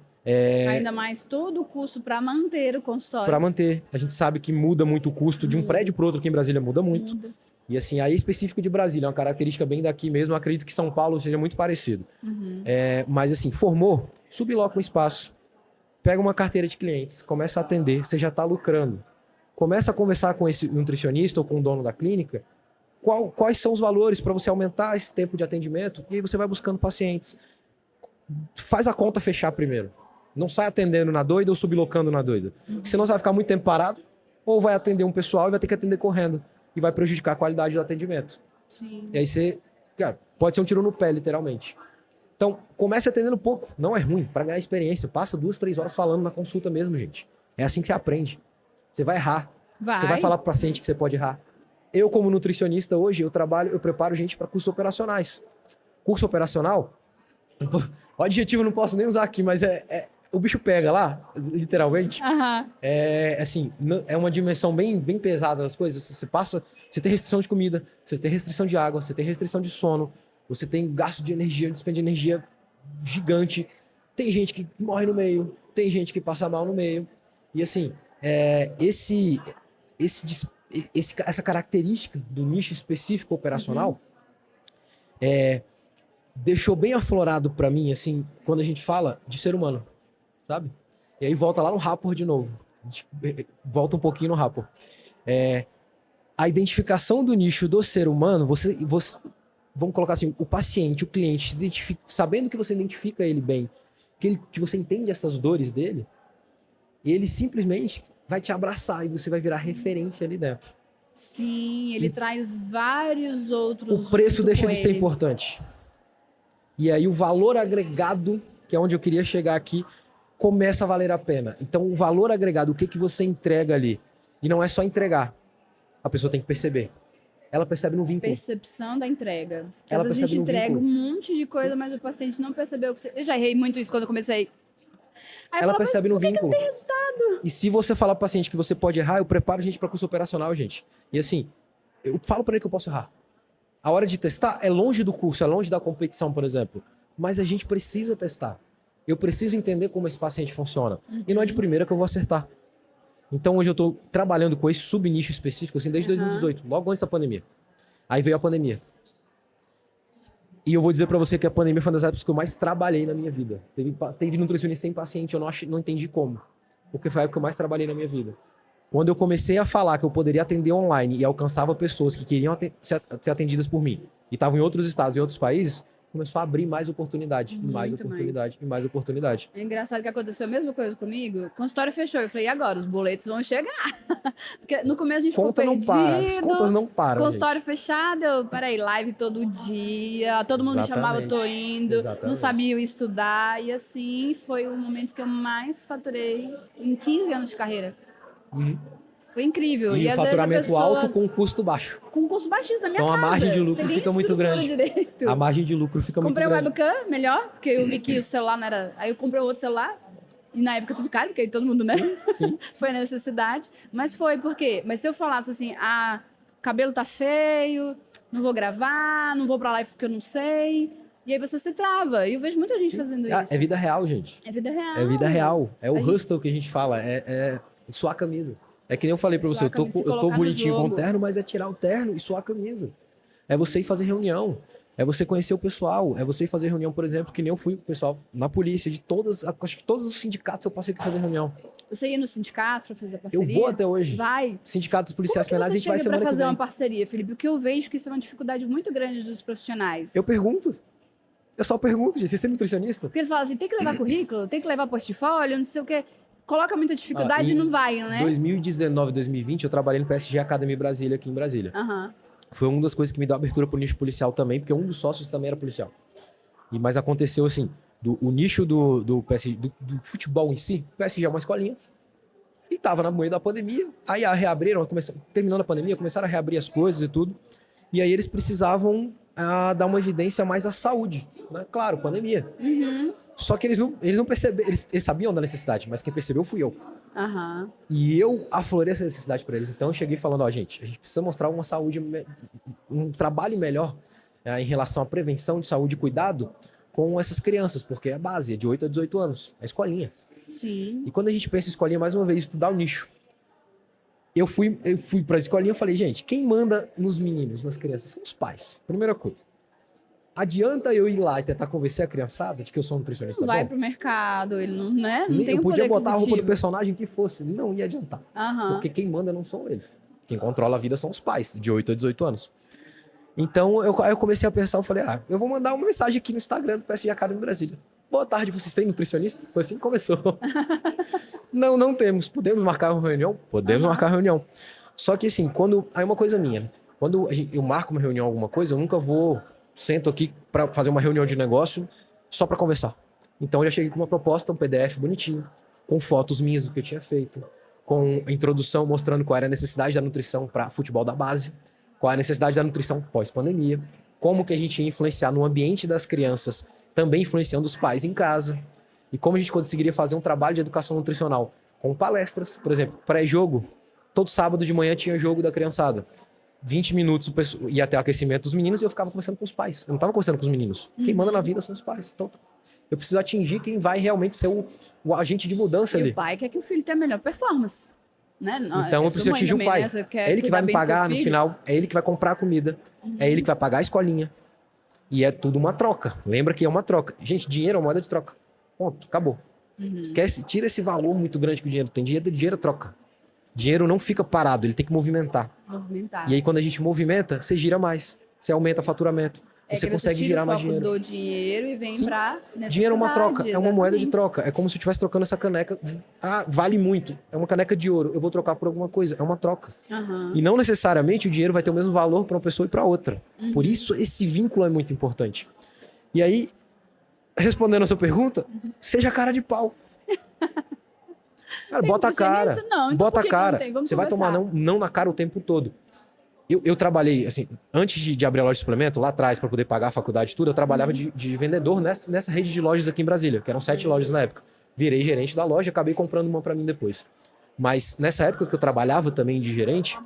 Ainda mais todo o custo para manter o consultório. Para manter. A gente sabe que muda muito o custo de um prédio para outro aqui em Brasília, muda muito. E assim, aí específico de Brasília, é uma característica bem daqui mesmo. Eu acredito que São Paulo seja muito parecido. Mas assim, formou, subloca um espaço, pega uma carteira de clientes, começa a atender, você já está lucrando. Começa a conversar com esse nutricionista ou com o dono da clínica, quais são os valores para você aumentar esse tempo de atendimento, e aí você vai buscando pacientes. Faz a conta fechar primeiro. Não sai atendendo na doida ou sublocando na doida. Senão você vai ficar muito tempo parado, ou vai atender um pessoal e vai ter que atender correndo. E vai prejudicar a qualidade do atendimento. Sim. E aí você, cara, pode ser um tiro no pé, literalmente. Então, comece atendendo pouco. Não é ruim, para ganhar experiência. Passa 2, 3 horas falando na consulta mesmo, gente. É assim que você aprende. Você vai errar. Você vai falar pro paciente que você pode errar. Eu, como nutricionista, hoje, eu preparo gente para cursos operacionais. Curso operacional, o adjetivo eu não posso nem usar aqui, mas o bicho pega lá, literalmente. Assim, é uma dimensão bem pesada das coisas. Você tem restrição de comida, você tem restrição de água, você tem restrição de sono, você tem gasto de energia, dispêndio de energia gigante. Tem gente que morre no meio, tem gente que passa mal no meio. E assim, essa característica do nicho específico operacional deixou bem aflorado para mim, assim, quando a gente fala de ser humano, sabe? E aí volta lá no rapport de novo. A gente volta um pouquinho no rapport. A identificação do nicho do ser humano, você vamos colocar assim, o paciente, o cliente, sabendo que você identifica ele bem, que você entende essas dores dele, ele simplesmente vai te abraçar e você vai virar referência ali dentro. Sim, ele traz vários outros... O preço deixa de ser importante. E aí o valor agregado, que é onde eu queria chegar aqui, começa a valer a pena. Então o valor agregado, o que você entrega ali? E não é só entregar. A pessoa tem que perceber. Ela percebe no vínculo. Percepção da entrega. Às vezes a gente entrega um monte de coisa, mas o paciente não percebeu que você... Eu já errei muito isso quando eu comecei. Aí ela percebe no vínculo. Por que não tem resultado? E se você falar pro paciente que você pode errar, eu preparo a gente para curso operacional, gente. E assim, eu falo para ele que eu posso errar. A hora de testar é longe do curso, é longe da competição, por exemplo. Mas a gente precisa testar. Eu preciso entender como esse paciente funciona. E não é de primeira que eu vou acertar. Então hoje eu estou trabalhando com esse subnicho específico, assim, desde 2018, logo antes da pandemia. Aí veio a pandemia. E eu vou dizer pra você que a pandemia foi uma das épocas que eu mais trabalhei na minha vida. Teve nutricionista sem paciente, eu não entendi como. Porque foi a época que eu mais trabalhei na minha vida. Quando eu comecei a falar que eu poderia atender online e alcançava pessoas que queriam ser atendidas por mim e estavam em outros estados e outros países, começou a abrir mais oportunidade, mais oportunidade, e mais oportunidade. É engraçado que aconteceu a mesma coisa comigo. O consultório fechou. Eu falei, e agora? Os boletos vão chegar. Porque no começo a gente ficou perdido. As contas não param, consultório fechado. Peraí, live todo dia. Todo mundo me chamava, eu tô indo. Exatamente. Não sabia estudar. E assim, foi o momento que eu mais faturei em 15 anos de carreira. Foi incrível. E o faturamento alto com custo baixo. Com custo baixíssimo na minha casa. Então a margem de lucro fica muito grande. Direito. A margem de lucro fica muito grande. Comprei o webcam, melhor, porque eu vi que o celular não era... Aí eu comprei outro celular, e na época tudo caro, porque aí todo mundo, né? Sim. Foi a necessidade. Mas foi, por quê? Mas se eu falasse assim, cabelo tá feio, não vou gravar, não vou pra live porque eu não sei. E aí você se trava. E eu vejo muita gente fazendo isso. É vida real, gente. É vida real. É vida real. É o hustle que a gente fala. É suar a camisa. É que nem eu falei pra você, eu tô bonitinho com o terno, mas é tirar o terno e suar a camisa. É você ir fazer reunião. É você conhecer o pessoal. É você ir fazer reunião, por exemplo, que nem eu fui com o pessoal na polícia, acho que todos os sindicatos eu passei aqui fazer reunião. Você ia no sindicato pra fazer parceria? Eu vou até hoje. Vai. Sindicatos policiais penais, a gente vai semana que vem. Pra fazer uma parceria, Felipe? Porque eu vejo que isso é uma dificuldade muito grande dos profissionais. Eu pergunto. Eu só pergunto, gente. Vocês têm nutricionista? Porque eles falam assim, tem que levar currículo, tem que levar portfólio, não sei o quê. Coloca muita dificuldade e não vai, né? Em 2019, 2020, eu trabalhei no PSG Academy Brasília, aqui em Brasília. Foi uma das coisas que me deu abertura pro nicho policial também, porque um dos sócios também era policial. Mas aconteceu assim, o nicho do PSG, do futebol em si, o PSG é uma escolinha, e tava na meio da pandemia, aí reabriram, terminando a pandemia, começaram a reabrir as coisas e tudo, e aí eles precisavam dar uma evidência mais à saúde, né? Claro, pandemia. Só que eles não perceberam, eles sabiam da necessidade, mas quem percebeu fui eu. E eu aflorei essa necessidade para eles. Então eu cheguei falando, gente, a gente precisa mostrar uma saúde, um trabalho melhor em relação à prevenção de saúde e cuidado com essas crianças, porque é a base, é de 8 a 18 anos, é a escolinha. Sim. E quando a gente pensa em escolinha, mais uma vez, estudar o nicho. Eu fui para a escolinha e falei, gente, quem manda nos meninos, nas crianças, são os pais. Primeira coisa. Adianta eu ir lá e tentar convencer a criançada de que eu sou um nutricionista bom? Vai pro mercado, ele não, né? Não tem eu um podia poder botar a roupa do personagem que fosse, não ia adiantar. Porque quem manda não são eles. Quem controla a vida são os pais, de 8 a 18 anos. Então, eu comecei a pensar, eu falei, eu vou mandar uma mensagem aqui no Instagram do PSG Academy Brasília. Boa tarde, vocês têm nutricionista? Foi assim que começou. Não temos. Podemos marcar uma reunião? Podemos marcar uma reunião. Só que assim, aí uma coisa minha, né? Quando eu marco uma reunião, alguma coisa, eu nunca sento aqui para fazer uma reunião de negócio só para conversar. Então eu já cheguei com uma proposta, um PDF bonitinho, com fotos minhas do que eu tinha feito, com a introdução mostrando qual era a necessidade da nutrição para futebol da base, qual é a necessidade da nutrição pós-pandemia, como que a gente ia influenciar no ambiente das crianças, também influenciando os pais em casa, e como a gente conseguiria fazer um trabalho de educação nutricional com palestras, por exemplo, pré-jogo, todo sábado de manhã tinha jogo da criançada. 20 minutos ia até o aquecimento dos meninos e eu ficava conversando com os pais. Eu não estava conversando com os meninos. Quem manda na vida são os pais. Então, eu preciso atingir quem vai realmente ser o agente de mudança ali. E o pai quer que o filho tenha a melhor performance. Né? Então eu preciso atingir o pai. É ele que vai me pagar no final, é ele que vai comprar a comida, é ele que vai pagar a escolinha. E é tudo uma troca. Lembra que é uma troca. Gente, dinheiro é uma moeda de troca. Ponto, acabou. Esquece, tira esse valor muito grande que o dinheiro tem. Dinheiro é troca. Dinheiro não fica parado, ele tem que movimentar. E aí quando a gente movimenta, você gira mais. Você aumenta o faturamento. Você consegue girar mais dinheiro. Do dinheiro e vem pra necessidade. Dinheiro é uma troca, exatamente. É uma moeda de troca. É como se eu estivesse trocando essa caneca. Vale muito. É uma caneca de ouro. Eu vou trocar por alguma coisa. É uma troca. E não necessariamente o dinheiro vai ter o mesmo valor para uma pessoa e para outra. Por isso, esse vínculo é muito importante. E aí, respondendo a sua pergunta, seja cara de pau. Cara, bota a cara. Não, então bota a cara. Você vai tomar não na cara o tempo todo. Eu trabalhei, assim, antes de abrir a loja de suplemento, lá atrás, para poder pagar a faculdade e tudo, eu trabalhava de vendedor nessa rede de lojas aqui em Brasília, que eram 7 lojas na época. Virei gerente da loja, acabei comprando uma para mim depois. Mas nessa época que eu trabalhava também de gerente,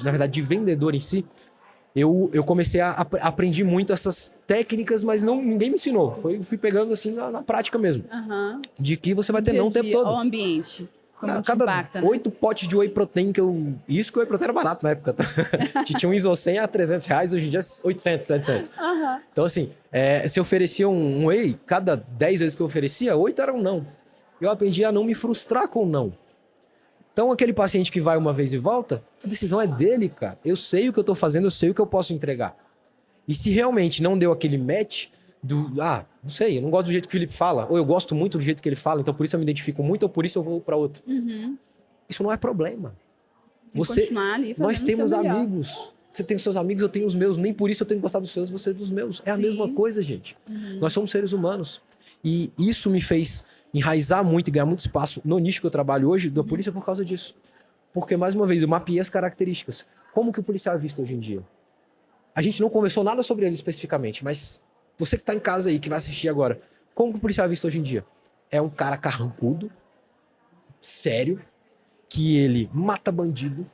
na verdade de vendedor em si, eu comecei a aprender muito essas técnicas, mas ninguém me ensinou. Fui pegando assim na prática mesmo. De que você vai ter não o tempo todo. O ambiente. Como cada impacta, 8 potes de whey protein Isso que o whey protein era barato na época, tá? Tinha um Isocem a R$300, hoje em dia é 800, 700. Então assim, se eu oferecia um whey, cada 10 vezes que eu oferecia, 8 eram não. Eu aprendi a não me frustrar com não. Então aquele paciente que vai uma vez e volta, a decisão é dele, cara. Eu sei o que eu tô fazendo, eu sei o que eu posso entregar. E se realmente não deu aquele match... não sei, eu não gosto do jeito que o Felipe fala, ou eu gosto muito do jeito que ele fala, então por isso eu me identifico muito, ou por isso eu vou para outro. Isso não é problema. Nós temos amigos. Você tem os seus amigos, eu tenho os meus. Nem por isso eu tenho que gostar dos seus, você dos meus. É a mesma coisa, gente. Nós somos seres humanos. E isso me fez enraizar muito e ganhar muito espaço no nicho que eu trabalho hoje, da polícia, por causa disso. Porque, mais uma vez, eu mapeei as características. Como que o policial é visto hoje em dia? A gente não conversou nada sobre ele especificamente, mas você que está em casa aí, que vai assistir agora, como que o policial é visto hoje em dia? É um cara carrancudo, sério, que ele mata bandido,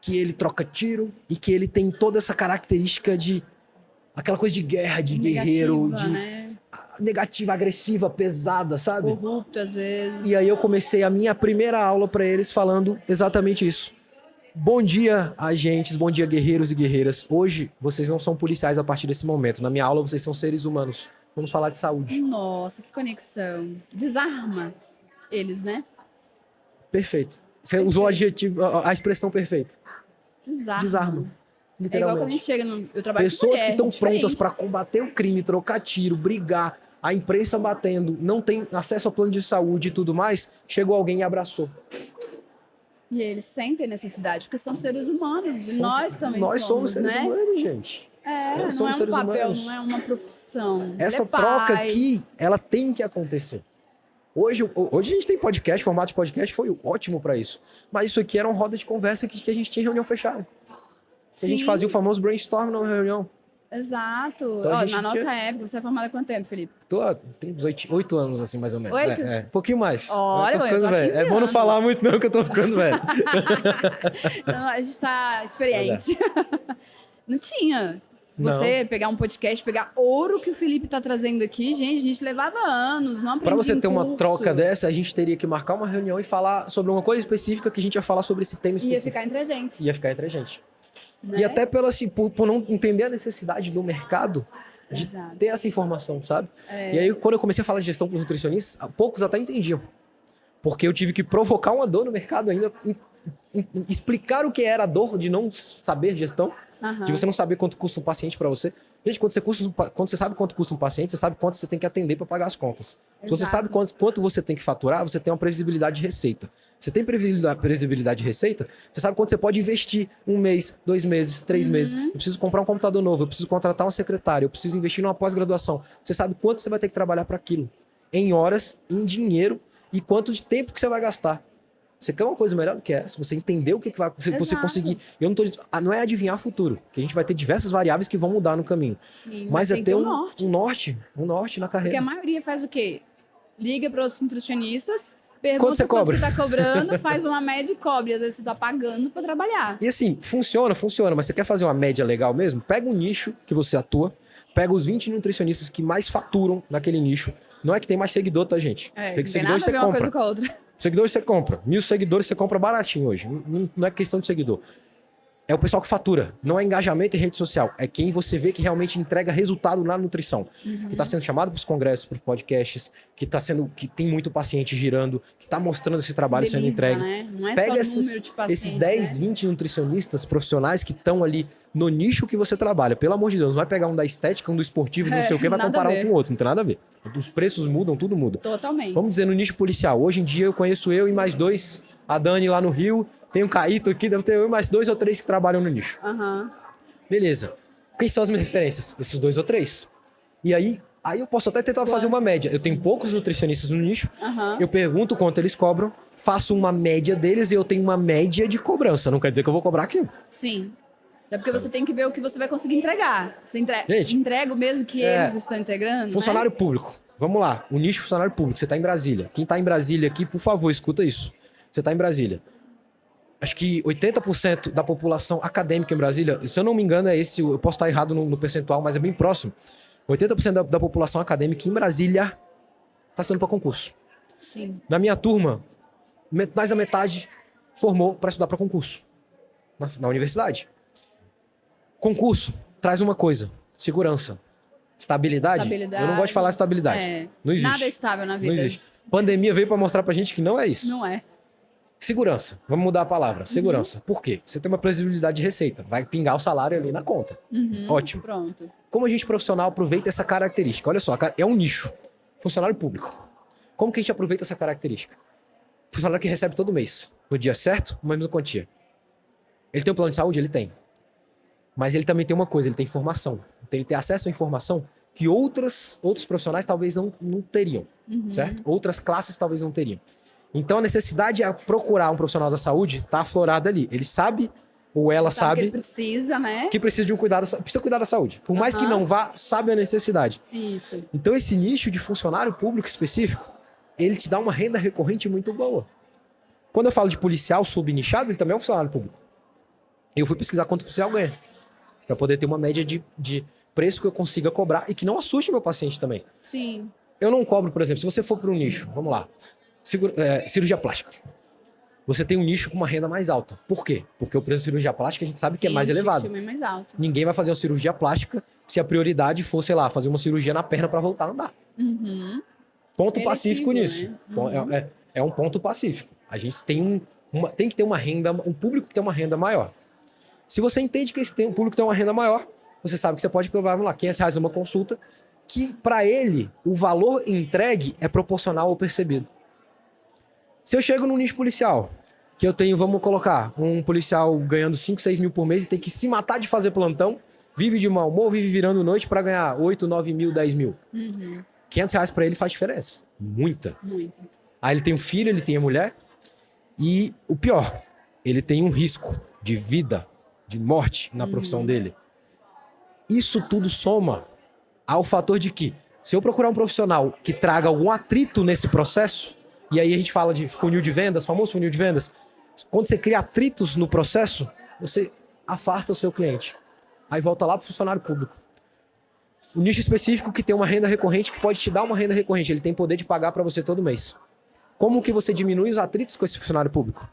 que ele troca tiro e que ele tem toda essa característica de aquela coisa de guerra, de guerreiro, de negativa, agressiva, pesada, sabe? Corrupto às vezes. E aí eu comecei a minha primeira aula para eles falando exatamente isso. Bom dia, agentes, bom dia, guerreiros e guerreiras. Hoje, vocês não são policiais a partir desse momento. Na minha aula, vocês são seres humanos. Vamos falar de saúde. Nossa, que conexão. Desarma eles, né? Perfeito. Você usou o adjetivo, a expressão perfeita. Desarma. Literalmente. É igual quando a gente chega no... Eu trabalho Pessoas com mulher, que estão prontas para combater o crime, trocar tiro, brigar, a imprensa batendo, não tem acesso ao plano de saúde e tudo mais, chegou alguém e abraçou. E eles sentem necessidade, porque são seres humanos. E nós também somos, Nós somos seres né? humanos, gente. Nós não é um papel, humanos. Não é uma profissão. Essa troca aqui, ela tem que acontecer. Hoje a gente tem podcast, formato de podcast foi ótimo para isso. Mas isso aqui era uma roda de conversa que a gente tinha reunião fechada. A gente fazia o famoso brainstorm na reunião. Exato. Então, na nossa época, você é formado há quanto tempo, Felipe? Tem uns 8 anos, assim, mais ou menos. 8? Um pouquinho mais. Olha, eu tô ficando velho. É bom não falar muito não, que eu tô ficando velho. Então, a gente tá experiente. Não tinha. Você pegar um podcast, pegar ouro que o Felipe tá trazendo aqui, gente, a gente levava anos, não aprendi. Pra você ter uma troca dessa, a gente teria que marcar uma reunião e falar sobre uma coisa específica que a gente ia falar sobre esse tema específico. Ia ficar entre a gente. Ia ficar entre a gente. Né? E até por não entender a necessidade do mercado de ter essa informação, sabe? E aí, quando eu comecei a falar de gestão para os nutricionistas, poucos até entendiam. Porque eu tive que provocar uma dor no mercado ainda, explicar o que era a dor de não saber gestão, de você não saber quanto custa um paciente para você. Gente, quando você sabe quanto custa um paciente, você sabe quanto você tem que atender para pagar as contas. Se você sabe quanto você tem que faturar, você tem uma previsibilidade de receita. Você tem previsibilidade de receita, você sabe quanto você pode investir 1 mês, 2 meses, 3 meses. Eu preciso comprar um computador novo, eu preciso contratar um secretário, eu preciso investir numa pós-graduação. Você sabe quanto você vai ter que trabalhar para aquilo. Em horas, em dinheiro e quanto de tempo que você vai gastar. Você quer uma coisa melhor do que essa? Você entender o que vai você conseguir. Eu não tô dizendo, não é adivinhar o futuro, que a gente vai ter diversas variáveis que vão mudar no caminho. Sim, mas é ter um norte na carreira. Porque a maioria faz o quê? Liga para outros nutricionistas, pergunta quanto que tá cobrando, faz uma média e cobre. Às vezes você tá pagando para trabalhar. E assim, funciona, mas você quer fazer uma média legal mesmo? Pega um nicho que você atua, pega os 20 nutricionistas que mais faturam naquele nicho. Não é que tem mais seguidor, tá, gente? Tem que seguidores você compra. Uma coisa com a outra. Seguidores você compra. 1000 seguidores você compra baratinho hoje. Não é questão de seguidor. É o pessoal que fatura. Não é engajamento em rede social. É quem você vê que realmente entrega resultado na nutrição. Que está sendo chamado para os congressos, para os podcasts, que tem muito paciente girando, que está mostrando esse trabalho sendo entregue. Né? Não é Pega só número de pacientes, esses 10, 20 nutricionistas profissionais que estão ali no nicho que você trabalha. Pelo amor de Deus, não vai pegar um da estética, um do esportivo, não sei o que, vai comparar um com o outro. Não tem nada a ver. Os preços mudam, tudo muda. Totalmente. Vamos dizer, no nicho policial. Hoje em dia eu conheço eu e mais 2, a Dani lá no Rio, tem o Caíto aqui, deve ter eu e mais 2 ou 3 que trabalham no nicho. Beleza. Quem são as minhas referências? Esses 2 ou 3. E aí eu posso até tentar fazer uma média. Eu tenho poucos nutricionistas no nicho, eu pergunto quanto eles cobram, faço uma média deles e eu tenho uma média de cobrança. Não quer dizer que eu vou cobrar aquilo. Sim. É porque você tem que ver o que você vai conseguir entregar. Você entrega o mesmo que eles estão integrando, funcionário público. Vamos lá. O nicho funcionário público. Você está em Brasília. Quem está em Brasília aqui, por favor, escuta isso. Você está em Brasília. Acho que 80% da população acadêmica em Brasília, se eu não me engano, é esse, eu posso estar errado no percentual, mas é bem próximo. 80% da população acadêmica em Brasília está estudando para concurso. Sim. Na minha turma, mais da metade formou para estudar para concurso na universidade. Concurso traz uma coisa: segurança. Estabilidade. Eu não gosto de falar estabilidade. Não existe. Nada é estável na vida. Não existe. Pandemia veio para mostrar pra gente que não é isso. Não é. Segurança. Vamos mudar a palavra. Segurança. Por quê? Você tem uma previsibilidade de receita. Vai pingar o salário ali na conta. Ótimo. Pronto. Como a gente profissional aproveita essa característica? Olha só, é um nicho. Funcionário público. Como que a gente aproveita essa característica? Funcionário que recebe todo mês. No dia certo, uma mesma quantia. Ele tem um plano de saúde? Ele tem. Mas ele também tem uma coisa, ele tem informação. Então ele tem acesso à informação que outros profissionais talvez não teriam, certo? Outras classes talvez não teriam. Então a necessidade de procurar um profissional da saúde está aflorada ali. Ele sabe, ou ela sabe que ele precisa, né? Que precisa de um cuidado, precisa cuidar da saúde. Por mais que não vá, sabe a necessidade. Isso. Então esse nicho de funcionário público específico, ele te dá uma renda recorrente muito boa. Quando eu falo de policial subnichado, ele também é um funcionário público. Eu fui pesquisar quanto o policial ganha. Para poder ter uma média de preço que eu consiga cobrar e que não assuste o meu paciente também. Sim. Eu não cobro, por exemplo, se você for para um nicho, vamos lá, cirurgia plástica. Você tem um nicho com uma renda mais alta. Por quê? Porque o preço de cirurgia plástica a gente sabe que é mais elevado. É mais alto. Ninguém vai fazer uma cirurgia plástica se a prioridade for, sei lá, fazer uma cirurgia na perna para voltar a andar. Ponto pacífico nisso. Né? É um ponto pacífico. A gente tem tem que ter uma renda, um público que tem uma renda maior. Se você entende que esse público tem uma renda maior, você sabe que você pode cobrar, vamos lá, R$500 uma consulta, que para ele o valor entregue é proporcional ao percebido. Se eu chego num nicho policial, que eu tenho, vamos colocar, um policial ganhando 5, 6 mil por mês e tem que se matar de fazer plantão, vive de mau humor, vive virando noite para ganhar 8, 9 mil, 10 mil. R$500 para ele faz diferença. Muita. Aí ele tem um filho, ele tem a mulher. E o pior, ele tem um risco de vida, de morte na profissão dele. Isso tudo soma ao fator de que, se eu procurar um profissional que traga algum atrito nesse processo, e aí a gente fala de funil de vendas, famoso funil de vendas, quando você cria atritos no processo, você afasta o seu cliente. Aí volta lá para o funcionário público. Um nicho específico que tem uma renda recorrente, que pode te dar uma renda recorrente, ele tem poder de pagar para você todo mês. Como que você diminui os atritos com esse funcionário público?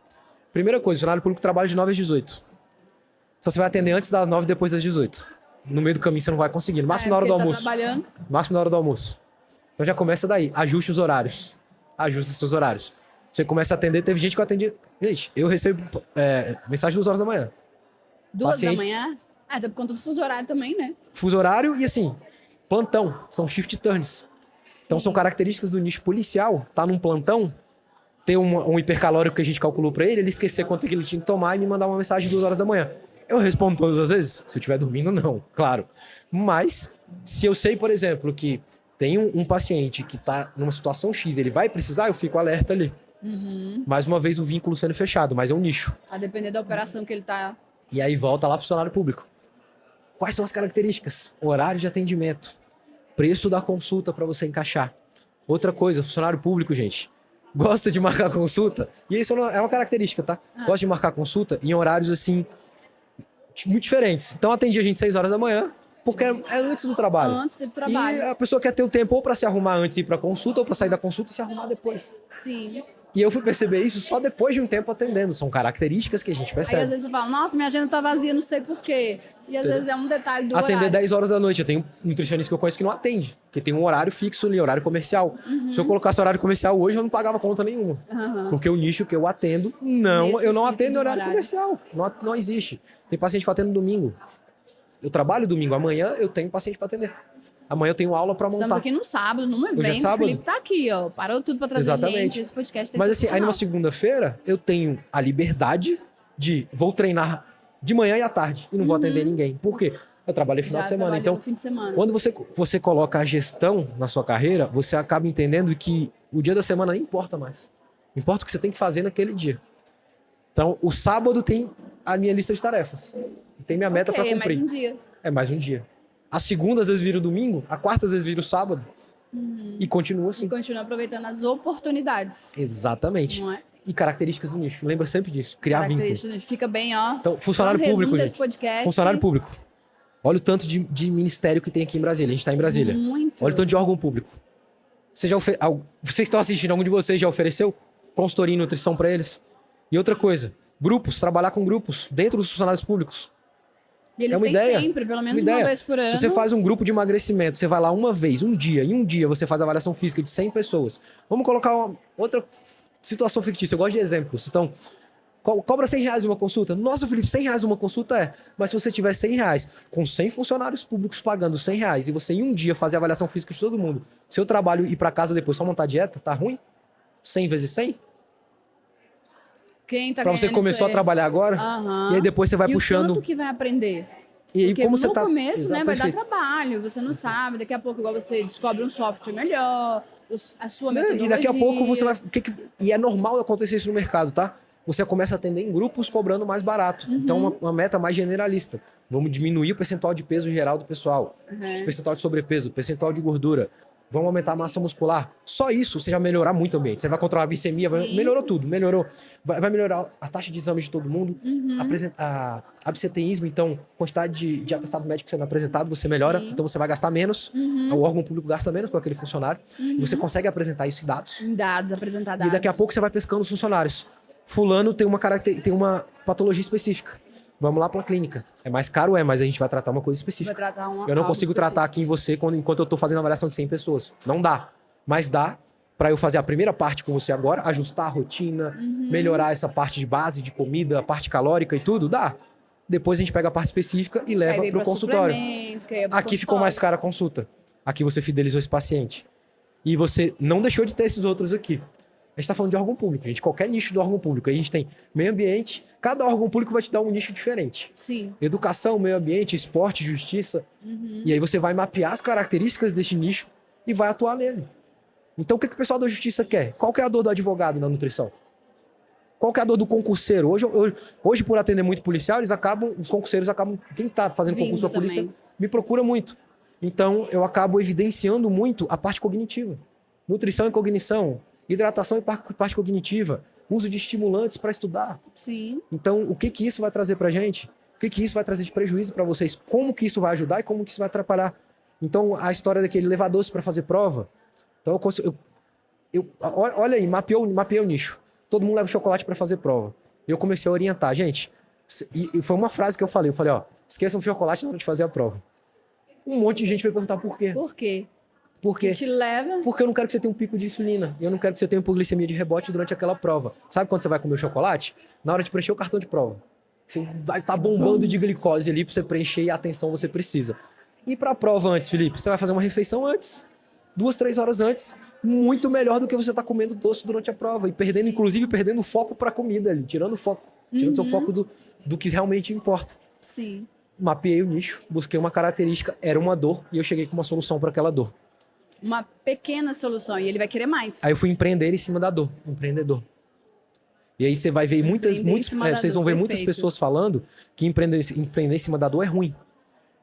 Primeira coisa, o funcionário público trabalha de 9 às 18. Só você vai atender antes das 9 e depois das 18. No meio do caminho você não vai conseguir. No máximo na hora do almoço. No máximo na hora do almoço. Então já começa daí. Ajuste os horários. Ajuste os seus horários. Você começa a atender. Teve gente que eu atendi. Gente, eu recebo mensagem 2 horas da manhã. 2 da manhã? Até por conta do fuso horário também, né? Fuso horário e assim, plantão. São shift turns. Então são características do nicho policial. Tá num plantão, ter um hipercalórico que a gente calculou pra ele esquecer quanto que ele tinha que tomar e me mandar uma mensagem 2 horas da manhã. Eu respondo todas as vezes. Se eu estiver dormindo, não, claro. Mas, se eu sei, por exemplo, que tem um paciente que tá numa situação X, ele vai precisar, eu fico alerta ali. Mais uma vez, o vínculo sendo fechado, mas é um nicho. A depender da operação que ele tá... E aí volta lá pro funcionário público. Quais são as características? Horário de atendimento. Preço da consulta para você encaixar. Outra coisa, funcionário público, gente, gosta de marcar consulta, e isso é uma característica, tá? Gosta de marcar consulta em horários, assim, muito diferentes. Então, atendi a gente 6 horas da manhã, porque é antes do trabalho. Antes do trabalho. E a pessoa quer ter o tempo ou para se arrumar antes de ir para consulta, ou para sair da consulta e se arrumar depois. Sim. E eu fui perceber isso só depois de um tempo atendendo. São características que a gente percebe. Aí, às vezes, você fala, nossa, minha agenda tá vazia, não sei por quê. E, às vezes, é um detalhe do Atender horário. 10 horas da noite. Eu tenho nutricionista que eu conheço que não atende. Que tem um horário fixo ali, horário comercial. Se eu colocasse horário comercial hoje, eu não pagava conta nenhuma. Porque o nicho que eu atendo, eu não atendo horário comercial. Não existe. Tem paciente que eu atendo domingo. Eu trabalho domingo. Amanhã eu tenho paciente para atender. Amanhã eu tenho aula para montar. Estamos aqui no sábado, num evento. O Felipe tá aqui, ó. Parou tudo para trazer gente. Esse podcast Mas assim, aí numa segunda-feira, eu tenho a liberdade de... Vou treinar de manhã e à tarde. E não vou atender ninguém. Por quê? Eu trabalhei final de semana. Então, quando você coloca a gestão na sua carreira, você acaba entendendo que o dia da semana nem importa mais. Importa o que você tem que fazer naquele dia. Então, o sábado tem a minha lista de tarefas. Tem minha meta para cumprir. É mais um dia. É mais um dia. A segunda, às vezes, vira o domingo. A quarta, às vezes, vira o sábado. E continua assim. E continua aproveitando as oportunidades. Exatamente. Não é? E características do nicho. Lembra sempre disso. Criar vínculo. Fica bem, ó. Então, funcionário público, gente. Funcionário público. Olha o tanto de ministério que tem aqui em Brasília. A gente está em Brasília. Muito. Olha o tanto de órgão público. Vocês que estão assistindo, algum de vocês já ofereceu consultoria em nutrição para eles? E outra coisa, grupos, trabalhar com grupos dentro dos funcionários públicos. E eles têm sempre, pelo menos uma vez por ano. Se você faz um grupo de emagrecimento, você vai lá uma vez, em um dia você faz avaliação física de 100 pessoas. Vamos colocar outra situação fictícia. Eu gosto de exemplos. Então, cobra R$100 uma consulta? Nossa, Felipe, R$100 uma consulta Mas se você tiver R$100, com 100 funcionários públicos pagando R$100, e você em um dia fazer avaliação física de todo mundo, seu trabalho ir para casa depois só montar dieta, tá ruim? 100 vezes 100? Quem tá pra você começou a trabalhar agora, e aí depois você vai puxando. E o tanto que vai aprender. E aí, porque como no você tá... começo, né, vai perfeito. dar trabalho, você não sabe, daqui a pouco igual você descobre um software melhor, a sua metodologia. E daqui a pouco você vai... E é normal acontecer isso no mercado, tá? Você começa a atender em grupos cobrando mais barato. Então, uma meta mais generalista. Vamos diminuir o percentual de peso geral do pessoal, o percentual de sobrepeso, o percentual de gordura. vamos aumentar a massa muscular. Só isso você já melhorar muito o ambiente. Você vai controlar a glicemia, melhorou tudo, melhorou. Vai melhorar a taxa de exame de todo mundo, absenteísmo, então, quantidade de atestado médico sendo apresentado, você melhora, então você vai gastar menos, o órgão público gasta menos com aquele funcionário, e você consegue apresentar isso em dados. Em dados, apresentar dados. E daqui a pouco você vai pescando os funcionários. Fulano tem uma patologia específica. Vamos lá para a clínica. É mais caro, mas a gente vai tratar uma coisa específica. Eu não consigo tratar aqui em você enquanto eu estou fazendo a avaliação de 100 pessoas. Não dá. Mas dá para eu fazer a primeira parte com você agora, ajustar a rotina, melhorar essa parte de base, de comida, a parte calórica e tudo, dá. Depois a gente pega a parte específica e leva para o consultório. Aqui ficou mais cara a consulta. Aqui você fidelizou esse paciente. E você não deixou de ter esses outros aqui. A gente está falando de órgão público, gente. Qualquer nicho do órgão público. Aí a gente tem meio ambiente. Cada órgão público vai te dar um nicho diferente. Sim. Educação, meio ambiente, esporte, justiça. E aí você vai mapear as características deste nicho e vai atuar nele. Então o que o pessoal da justiça quer? Qual que é a dor do advogado na nutrição? Qual que é a dor do concurseiro? Hoje por atender muito policial, os concurseiros acabam... Quem está fazendo concurso para polícia me procura muito. Então eu acabo evidenciando muito a parte cognitiva. Nutrição e cognição. Hidratação e parte cognitiva, uso de estimulantes para estudar. Sim. Então, o que isso vai trazer para a gente? O que isso vai trazer de prejuízo para vocês? Como que isso vai ajudar e como que isso vai atrapalhar? Então, a história daquele levar doce para fazer prova. Então, olha aí, mapeei o nicho. Todo mundo leva chocolate para fazer prova. Eu comecei a orientar, gente. E foi uma frase que eu falei. Esqueçam o chocolate na hora de fazer a prova. Um monte de gente vai perguntar por quê. Por quê? Porque eu não quero que você tenha um pico de insulina. Eu não quero que você tenha hipoglicemia de rebote durante aquela prova. Sabe quando você vai comer o chocolate? Na hora de preencher o cartão de prova. Você vai estar bombando de glicose ali para você preencher e a atenção você precisa. E para a prova antes, Felipe? Você vai fazer uma refeição antes. 2, 3 horas antes. Muito melhor do que você estar comendo doce durante a prova. E inclusive perdendo o foco para a comida ali. Tirando o foco. Tirando seu foco do que realmente importa. Sim. Mapeei o nicho. Busquei uma característica. Era uma dor. E eu cheguei com uma solução para aquela dor. Uma pequena solução, e ele vai querer mais. Aí eu fui empreender em cima da dor, empreendedor. E aí você vai ver vocês vão ver muitas pessoas falando que empreender em cima da dor é ruim.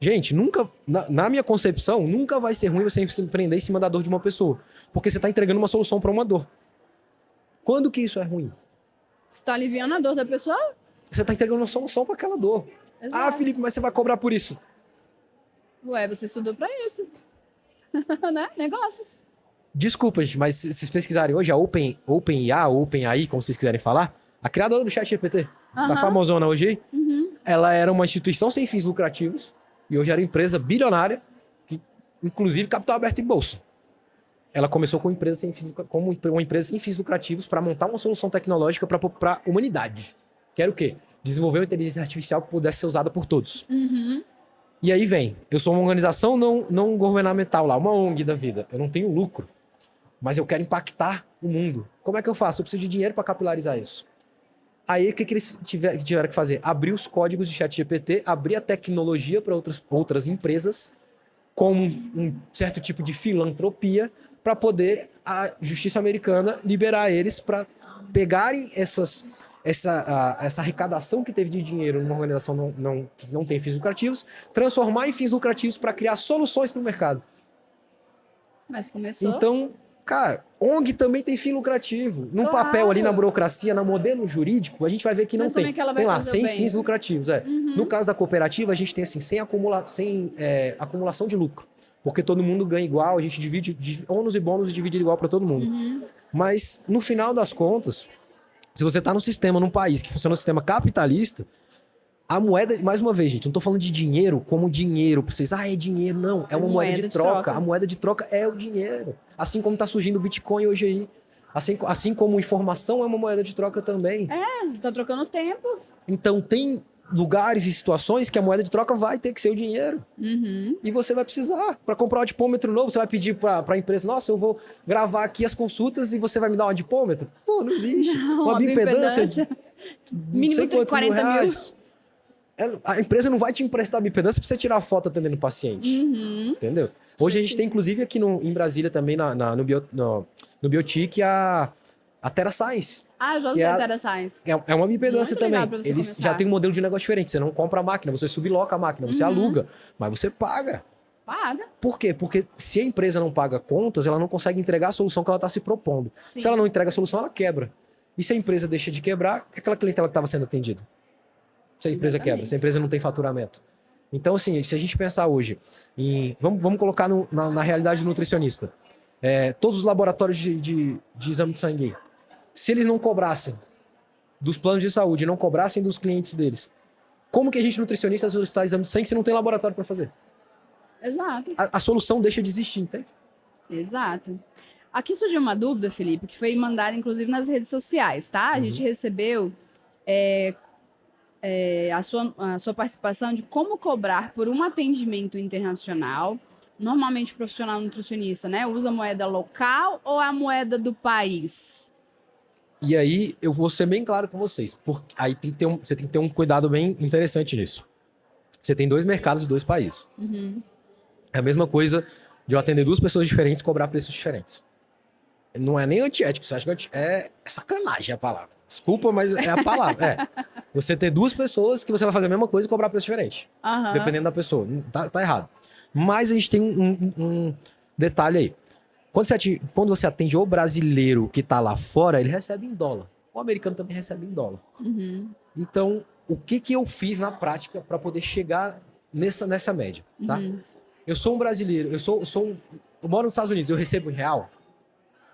Gente, nunca, na minha concepção, nunca vai ser ruim você empreender em cima da dor de uma pessoa. Porque você está entregando uma solução para uma dor. Quando que isso é ruim? Você está aliviando a dor da pessoa? Você está entregando uma solução para aquela dor. Exato. Ah, Felipe, mas você vai cobrar por isso. Ué, você estudou para isso. Né? Negócios. Desculpa, gente, mas se vocês pesquisarem hoje, a OpenAI, como vocês quiserem falar, a criadora do ChatGPT, da famosona hoje, ela era uma instituição sem fins lucrativos e hoje era empresa bilionária, que inclusive capital aberto em bolsa. Ela começou como uma empresa sem fins lucrativos para montar uma solução tecnológica para a humanidade. Que era o quê? Desenvolver uma inteligência artificial que pudesse ser usada por todos. E aí eu sou uma organização não governamental lá, uma ONG da vida. Eu não tenho lucro, mas eu quero impactar o mundo. Como é que eu faço? Eu preciso de dinheiro para capilarizar isso. Aí o que eles tiveram que fazer? Abrir os códigos de ChatGPT, abrir a tecnologia para outras empresas, com um certo tipo de filantropia, para poder a justiça americana liberar eles para pegarem essa arrecadação que teve de dinheiro numa organização que não tem fins lucrativos, transformar em fins lucrativos para criar soluções para o mercado. Mas começou... Então, cara, ONG também tem fim lucrativo. Num papel ali na burocracia, no modelo jurídico, a gente vai ver que não tem. É que ela vai tem lá, sem fins lucrativos. No caso da cooperativa, a gente tem assim, sem acumulação de lucro. Porque todo mundo ganha igual, a gente divide ônus e bônus e divide igual para todo mundo. Mas, no final das contas... Se você está num país que funciona no sistema capitalista, a moeda, mais uma vez, gente, não estou falando de dinheiro como dinheiro, para vocês, é dinheiro, não, é uma moeda de troca. A moeda de troca é o dinheiro. Assim como está surgindo o Bitcoin hoje aí. Assim como informação é uma moeda de troca também. Você está trocando tempo. Então tem lugares e situações que a moeda de troca vai ter que ser o dinheiro. E você vai precisar. Para comprar um dipômetro novo, você vai pedir para a empresa, nossa, eu vou gravar aqui as consultas e você vai me dar um dipômetro? Pô, não existe. Não, uma bioimpedância mínimo de 40 mil. A empresa não vai te emprestar a bioimpedância para você tirar foto atendendo o paciente. Entendeu? Hoje a gente tem, inclusive, aqui em Brasília também, no Biotic, a TeraScience. Eu já usei a TeraScience. É uma bioimpedância também. Eles já têm um modelo de negócio diferente. Você não compra a máquina, você subloca a máquina, você aluga, mas você paga. Paga. Por quê? Porque se a empresa não paga contas, ela não consegue entregar a solução que ela está se propondo. Sim. Se ela não entrega a solução, ela quebra. E se a empresa deixa de quebrar, é aquela clientela que estava sendo atendida. Se a empresa quebra, se a empresa não tem faturamento. Então, assim, se a gente pensar hoje em... Vamos colocar na realidade do nutricionista. Todos os laboratórios de exame de sangue, se eles não cobrassem dos planos de saúde, não cobrassem dos clientes deles, como que a gente, nutricionista, solicitar exame de sangue se não tem laboratório para fazer? Exato. A solução deixa de existir, entende? Exato. Aqui surgiu uma dúvida, Felipe, que foi mandada, inclusive, nas redes sociais, tá? A gente recebeu a sua participação de como cobrar por um atendimento internacional. Normalmente, o profissional nutricionista, né, usa a moeda local ou a moeda do país? E aí, eu vou ser bem claro com vocês. Porque aí você tem que ter um cuidado bem interessante nisso. Você tem 2 mercados de 2 países. É a mesma coisa de eu atender 2 pessoas diferentes e cobrar preços diferentes. Não é nem antiético, você acha que é sacanagem a palavra. Desculpa, mas é a palavra. Você ter 2 pessoas que você vai fazer a mesma coisa e cobrar preço diferente. Dependendo da pessoa. Tá errado. Mas a gente tem um detalhe aí. Quando você atende o brasileiro que tá lá fora, ele recebe em dólar. O americano também recebe em dólar. Então, o que eu fiz na prática para poder chegar nessa média, tá? Eu sou um brasileiro, eu moro nos Estados Unidos, eu recebo em real.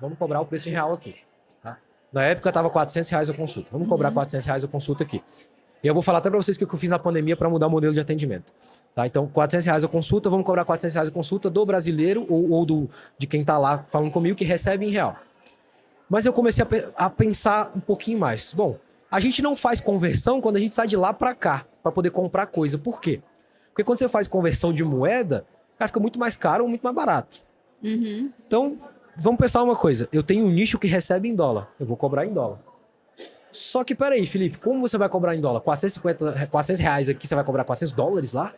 Vamos cobrar o preço em real aqui, tá? Na época tava R$400 a consulta. Vamos cobrar R$400 a consulta aqui. E eu vou falar até para vocês o que eu fiz na pandemia para mudar o modelo de atendimento. Tá? Então, R$400 a consulta, vamos cobrar R$400 a consulta do brasileiro ou de quem tá lá falando comigo que recebe em real. Mas eu comecei a pensar um pouquinho mais. Bom, a gente não faz conversão quando a gente sai de lá para cá, para poder comprar coisa. Por quê? Porque quando você faz conversão de moeda, cara, fica muito mais caro ou muito mais barato. Então, vamos pensar uma coisa. Eu tenho um nicho que recebe em dólar. Eu vou cobrar em dólar. Só que, peraí, Felipe, como você vai cobrar em dólar? R$400 aqui, você vai cobrar $400 lá?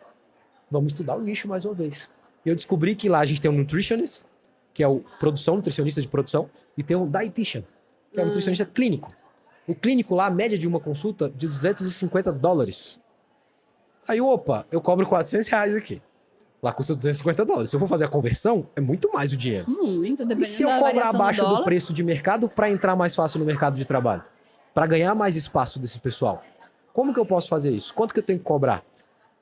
Vamos estudar o nicho mais uma vez. Eu descobri que lá a gente tem um nutritionist, que é o nutricionista de produção, e tem um dietitian, que é um nutricionista clínico. O clínico lá, a média de uma consulta, de $250. Aí, opa, eu cobro R$400 aqui. Lá custa $250. Se eu for fazer a conversão, é muito mais o dinheiro. Muito, dependendo. E se eu cobrar abaixo do preço de mercado para entrar mais fácil no mercado de trabalho? Para ganhar mais espaço desse pessoal. Como que eu posso fazer isso? Quanto que eu tenho que cobrar?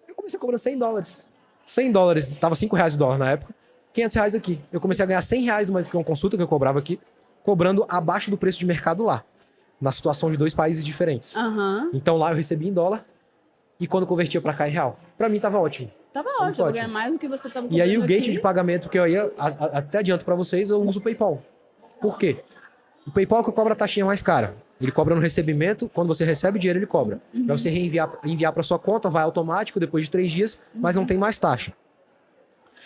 Eu comecei cobrando $100. $100, estava R$5 o dólar na época. R$500 aqui. Eu comecei a ganhar R$100 mais do que uma consulta que eu cobrava aqui, cobrando abaixo do preço de mercado lá. Na situação de 2 países diferentes. Então lá eu recebi em dólar e quando convertia para cá em real. Para mim tava ótimo. Tava ótimo, eu ganhei mais do que você tava cobrando. E aí o gateway de pagamento que eu ia, até adianto para vocês, eu uso o PayPal. Por quê? O PayPal que cobra a taxinha mais cara. Ele cobra no recebimento, quando você recebe o dinheiro, ele cobra. Para você enviar para sua conta, vai automático depois de 3 dias, mas não tem mais taxa.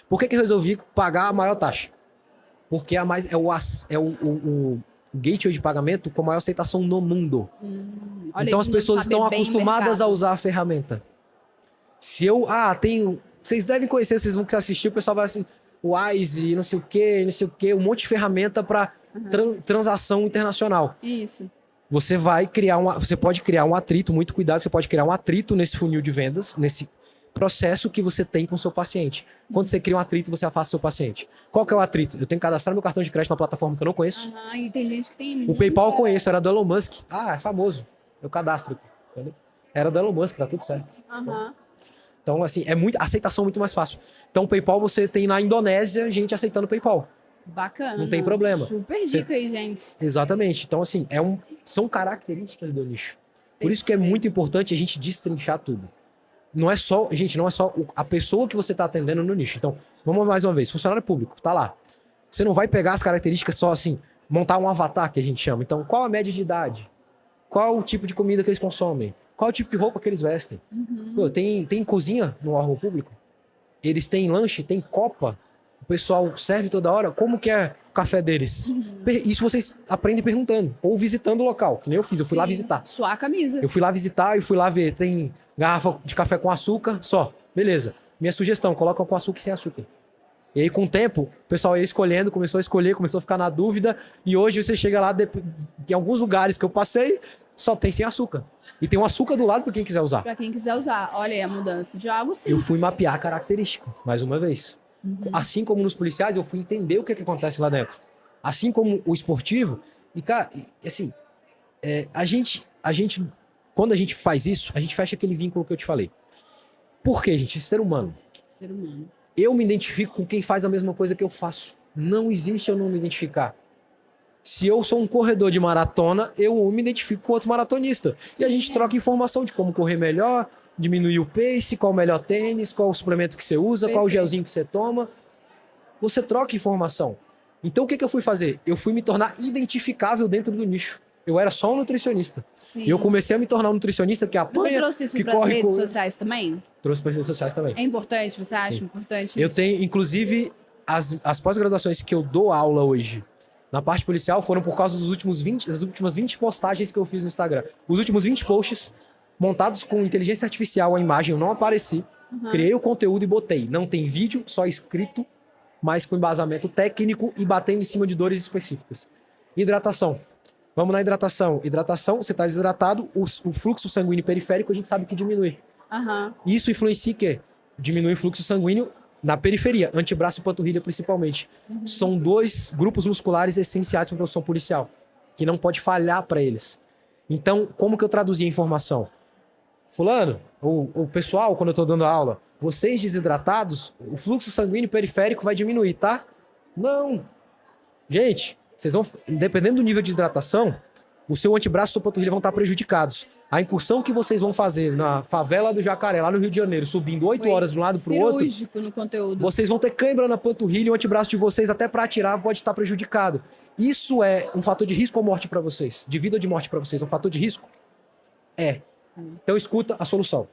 Por que eu resolvi pagar a maior taxa? Porque é o gateway de pagamento com maior aceitação no mundo. Então as pessoas estão acostumadas a usar a ferramenta. Se eu... Vocês devem conhecer, vocês vão assistir, o pessoal vai assistir o Wise, não sei o que, um monte de ferramenta para transação internacional. Isso. Você pode criar um atrito, muito cuidado, você pode criar um atrito nesse funil de vendas, nesse processo que você tem com o seu paciente. Quando você cria um atrito, você afasta o seu paciente. Qual que é o atrito? Eu tenho que cadastrar meu cartão de crédito na plataforma que eu não conheço. E tem gente que tem... O PayPal eu conheço, era do Elon Musk. É famoso. Eu cadastro. Entendeu? Era do Elon Musk, tá tudo certo. Então, assim, aceitação muito mais fácil. Então, o PayPal você tem na Indonésia gente aceitando o PayPal. Bacana. Não tem problema. Super dica aí, gente. Exatamente. Então, assim, são características do nicho. Por isso que é muito importante a gente destrinchar tudo. Não é só a pessoa que você está atendendo no nicho. Então, vamos mais uma vez. Funcionário público, tá lá. Você não vai pegar as características só assim, montar um avatar que a gente chama. Então, qual a média de idade? Qual o tipo de comida que eles consomem? Qual o tipo de roupa que eles vestem? Pô, tem cozinha no órgão público? Eles têm lanche, tem copa? O pessoal serve toda hora? Como que é o café deles? Isso vocês aprendem perguntando. Ou visitando o local, que nem eu fiz. Eu fui lá visitar. Suar a camisa. Eu fui lá visitar e fui lá ver. Tem garrafa de café com açúcar só. Beleza. Minha sugestão, coloca com açúcar e sem açúcar. E aí, com o tempo, o pessoal ia escolhendo, começou a escolher, começou a ficar na dúvida. E hoje você chega lá, em alguns lugares que eu passei, só tem sem açúcar. E tem um açúcar do lado para quem quiser usar. Para quem quiser usar. Olha aí a mudança de algo simples. Eu fui mapear a característica, mais uma vez. Assim como nos policiais, eu fui entender o que acontece lá dentro. Assim como o esportivo. E, cara, assim, quando a gente faz isso, a gente fecha aquele vínculo que eu te falei. Por quê, gente? Ser humano. Ser humano. Eu me identifico com quem faz a mesma coisa que eu faço. Não existe eu não me identificar. Se eu sou um corredor de maratona, eu me identifico com outro maratonista. E a gente troca informação de como correr melhor, diminuir o pace, qual o melhor tênis, qual o suplemento que você usa, qual o gelzinho que você toma. Você troca informação. Então o que eu fui fazer? Eu fui me tornar identificável dentro do nicho. Eu era só um nutricionista. Sim. E eu comecei a me tornar um nutricionista que apanha, que corre... Você trouxe isso para as redes sociais também? Trouxe para as redes sociais também. É importante? Você acha importante isso? Eu tenho, inclusive, as pós-graduações que eu dou aula hoje na parte policial foram por causa das últimas 20 postagens que eu fiz no Instagram. Os últimos 20 posts montados com inteligência artificial, a imagem eu não apareci, criei o conteúdo e botei. Não tem vídeo, só escrito, mas com embasamento técnico e batendo em cima de dores específicas. Hidratação. Vamos na hidratação. Hidratação, você está desidratado, o fluxo sanguíneo periférico a gente sabe que diminui. Isso influencia o quê? Diminui o fluxo sanguíneo na periferia, antebraço e panturrilha principalmente. São 2 grupos musculares essenciais para a profissão policial, que não pode falhar para eles. Então, como que eu traduzia a informação? Fulano, o pessoal, quando eu estou dando aula, vocês desidratados, o fluxo sanguíneo periférico vai diminuir, tá? Não. Gente, vocês vão, dependendo do nível de hidratação, o seu antebraço e a sua panturrilha vão estar prejudicados. A incursão que vocês vão fazer na favela do Jacaré, lá no Rio de Janeiro, subindo 8 horas de um lado para o outro, cirúrgico no conteúdo. Vocês vão ter cãibra na panturrilha e o antebraço de vocês, até para atirar, pode estar prejudicado. Isso é um fator de risco ou morte para vocês? De vida ou de morte para vocês? É um fator de risco? É. Então escuta a solução.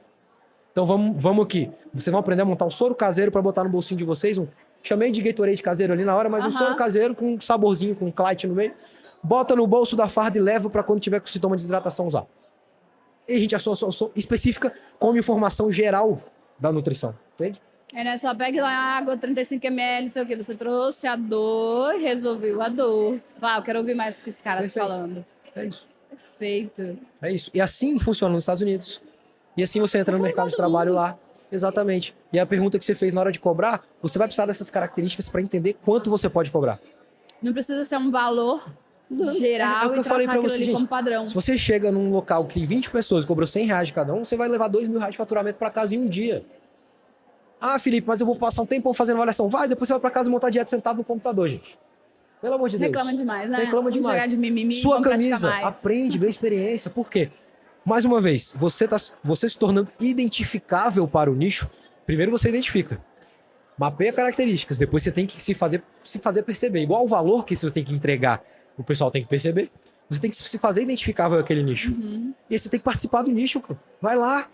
Então vamos aqui. Vocês vão aprender a montar um soro caseiro para botar no bolsinho de vocês. Chamei de Gatorade caseiro ali na hora, mas um soro caseiro com um saborzinho, com um Clyde no meio. Bota no bolso da farda e leva para quando tiver com sintoma de desidratação usar. E, gente, a solução específica como informação geral da nutrição. Entende? É só pega lá a água, 35 ml, não sei o que. Você trouxe a dor, resolveu a dor. Eu quero ouvir mais o que esse cara tá falando. É isso. Perfeito. É isso. E assim funciona nos Estados Unidos. E assim você entra no mercado de trabalho lá. Exatamente. E a pergunta que você fez na hora de cobrar, você vai precisar dessas características para entender quanto você pode cobrar. Não precisa ser um valor geral e traçar aquilo ali como padrão. Se você chega num local que tem 20 pessoas e cobrou R$100 de cada um, você vai levar R$2.000 de faturamento para casa em um dia. Ah, Felipe, mas eu vou passar um tempão fazendo avaliação. Vai, depois você vai para casa montar dieta sentado no computador, gente. Pelo amor de Deus. Reclama demais, né? Reclama demais. Chegar de mimimi, sua camisa, aprende, ganha experiência. Por quê? Mais uma vez, você se tornando identificável para o nicho, primeiro você identifica. Mapeia características, depois você tem que se fazer perceber. Igual o valor que você tem que entregar, o pessoal tem que perceber. Você tem que se fazer identificável aquele nicho. E aí você tem que participar do nicho, cara. Vai lá.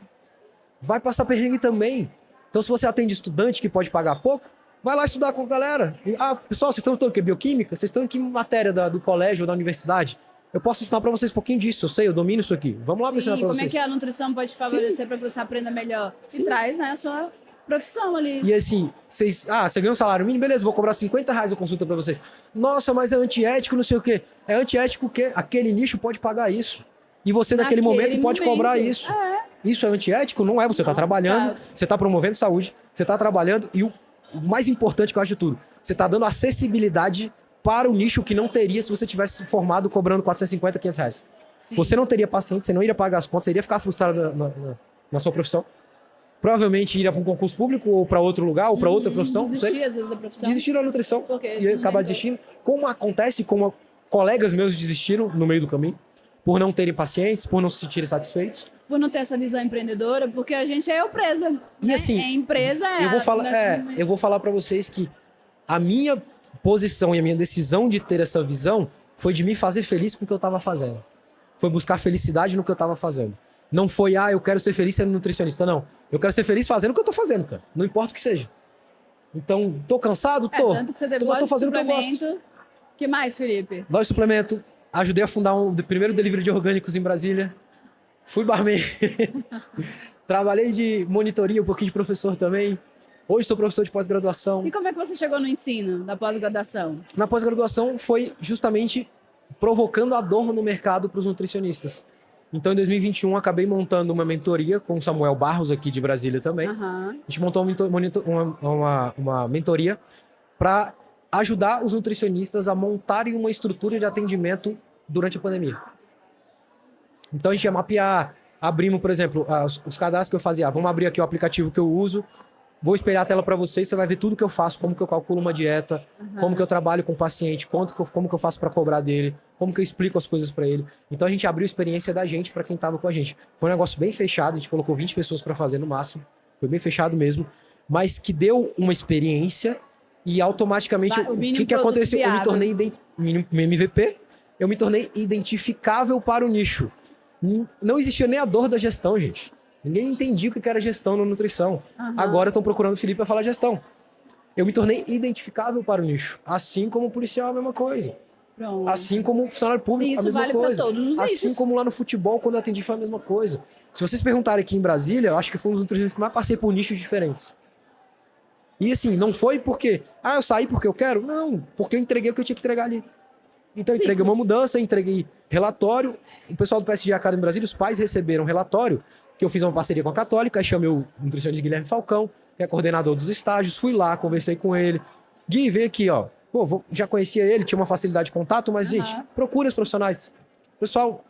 Vai passar perrengue também. Então, se você atende estudante que pode pagar pouco, vai lá estudar com a galera. E, pessoal, vocês estão estudando o quê? Bioquímica? Vocês estão em que matéria do colégio ou da universidade? Eu posso ensinar para vocês um pouquinho disso, eu sei, eu domino isso aqui. Vamos lá para ensinar para vocês. Como é que a nutrição pode te favorecer para que você aprenda melhor? E traz, né, a sua profissão ali. E assim, você ganhou um salário mínimo, beleza, vou cobrar R$50 a consulta para vocês. Nossa, mas é antiético, não sei o quê. É antiético o quê? Aquele nicho pode pagar isso. E você, naquele momento, pode cobrar isso. Isso é antiético? Não é. Você está trabalhando, você está promovendo saúde, você está trabalhando e o mais importante que eu acho de tudo, você está dando acessibilidade para o nicho que não teria se você tivesse formado cobrando R$450, R$500. Você não teria paciente, você não iria pagar as contas, você iria ficar frustrado na sua profissão. Provavelmente iria para um concurso público ou para outro lugar ou para outra profissão. Desistir às vezes da profissão. Desistir da nutrição e acabar desistindo. Como acontece, como colegas meus desistiram no meio do caminho, por não terem pacientes, por não se sentirem satisfeitos. Por não ter essa visão empreendedora, porque a gente é empresa. E assim, eu vou falar para vocês que a minha posição e a minha decisão de ter essa visão foi de me fazer feliz com o que eu estava fazendo. Foi buscar felicidade no que eu estava fazendo. Não foi, eu quero ser feliz sendo nutricionista, não. Eu quero ser feliz fazendo o que eu tô fazendo, cara. Não importa o que seja. Então, tô cansado? Tô. Tanto que você tô fazendo o que eu gosto. Que mais, Felipe? Loja de suplemento. Ajudei a fundar o primeiro delivery de orgânicos em Brasília. Fui barman. Trabalhei de monitoria, um pouquinho de professor também. Hoje sou professor de pós-graduação. E como é que você chegou no ensino da pós-graduação? Na pós-graduação foi justamente provocando a dor no mercado para os nutricionistas. Então, em 2021, acabei montando uma mentoria com o Samuel Barros, aqui de Brasília também. A gente montou uma mentoria para ajudar os nutricionistas a montarem uma estrutura de atendimento durante a pandemia. Então, a gente ia mapear, abrimos, por exemplo, os cadastros que eu fazia. Vamos abrir aqui o aplicativo que eu uso, vou espelhar a tela para vocês, você vai ver tudo que eu faço, como que eu calculo uma dieta, como que eu trabalho com o paciente, como que eu faço para cobrar dele, como que eu explico as coisas para ele. Então a gente abriu a experiência da gente para quem estava com a gente. Foi um negócio bem fechado, a gente colocou 20 pessoas para fazer no máximo, foi bem fechado mesmo, mas que deu uma experiência e automaticamente o que aconteceu? Eu me tornei MVP, eu me tornei identificável para o nicho. Não existia nem a dor da gestão, gente. Ninguém entendia o que era gestão na nutrição. Agora estão procurando o Felipe para falar gestão. Eu me tornei identificável para o nicho. Assim como o policial, a mesma coisa. Pronto. Assim como o funcionário público, isso a mesma vale coisa. Todos os assim nichos. como lá no futebol, quando eu atendi, foi a mesma coisa. Se vocês perguntarem aqui em Brasília, eu acho que foi um dos nutricionistas que mais passei por nichos diferentes. E assim, não foi porque... eu saí porque eu quero? Não, porque eu entreguei o que eu tinha que entregar ali. Então eu entreguei uma mudança, entreguei relatório. O pessoal do PSG Academy em Brasília, os pais receberam relatório, que eu fiz uma parceria com a Católica, aí chamei o nutricionista Guilherme Falcão, que é coordenador dos estágios, fui lá, conversei com ele. Gui, vem aqui, ó. Pô, já conhecia ele, tinha uma facilidade de contato, mas, gente, procura os profissionais. O pessoal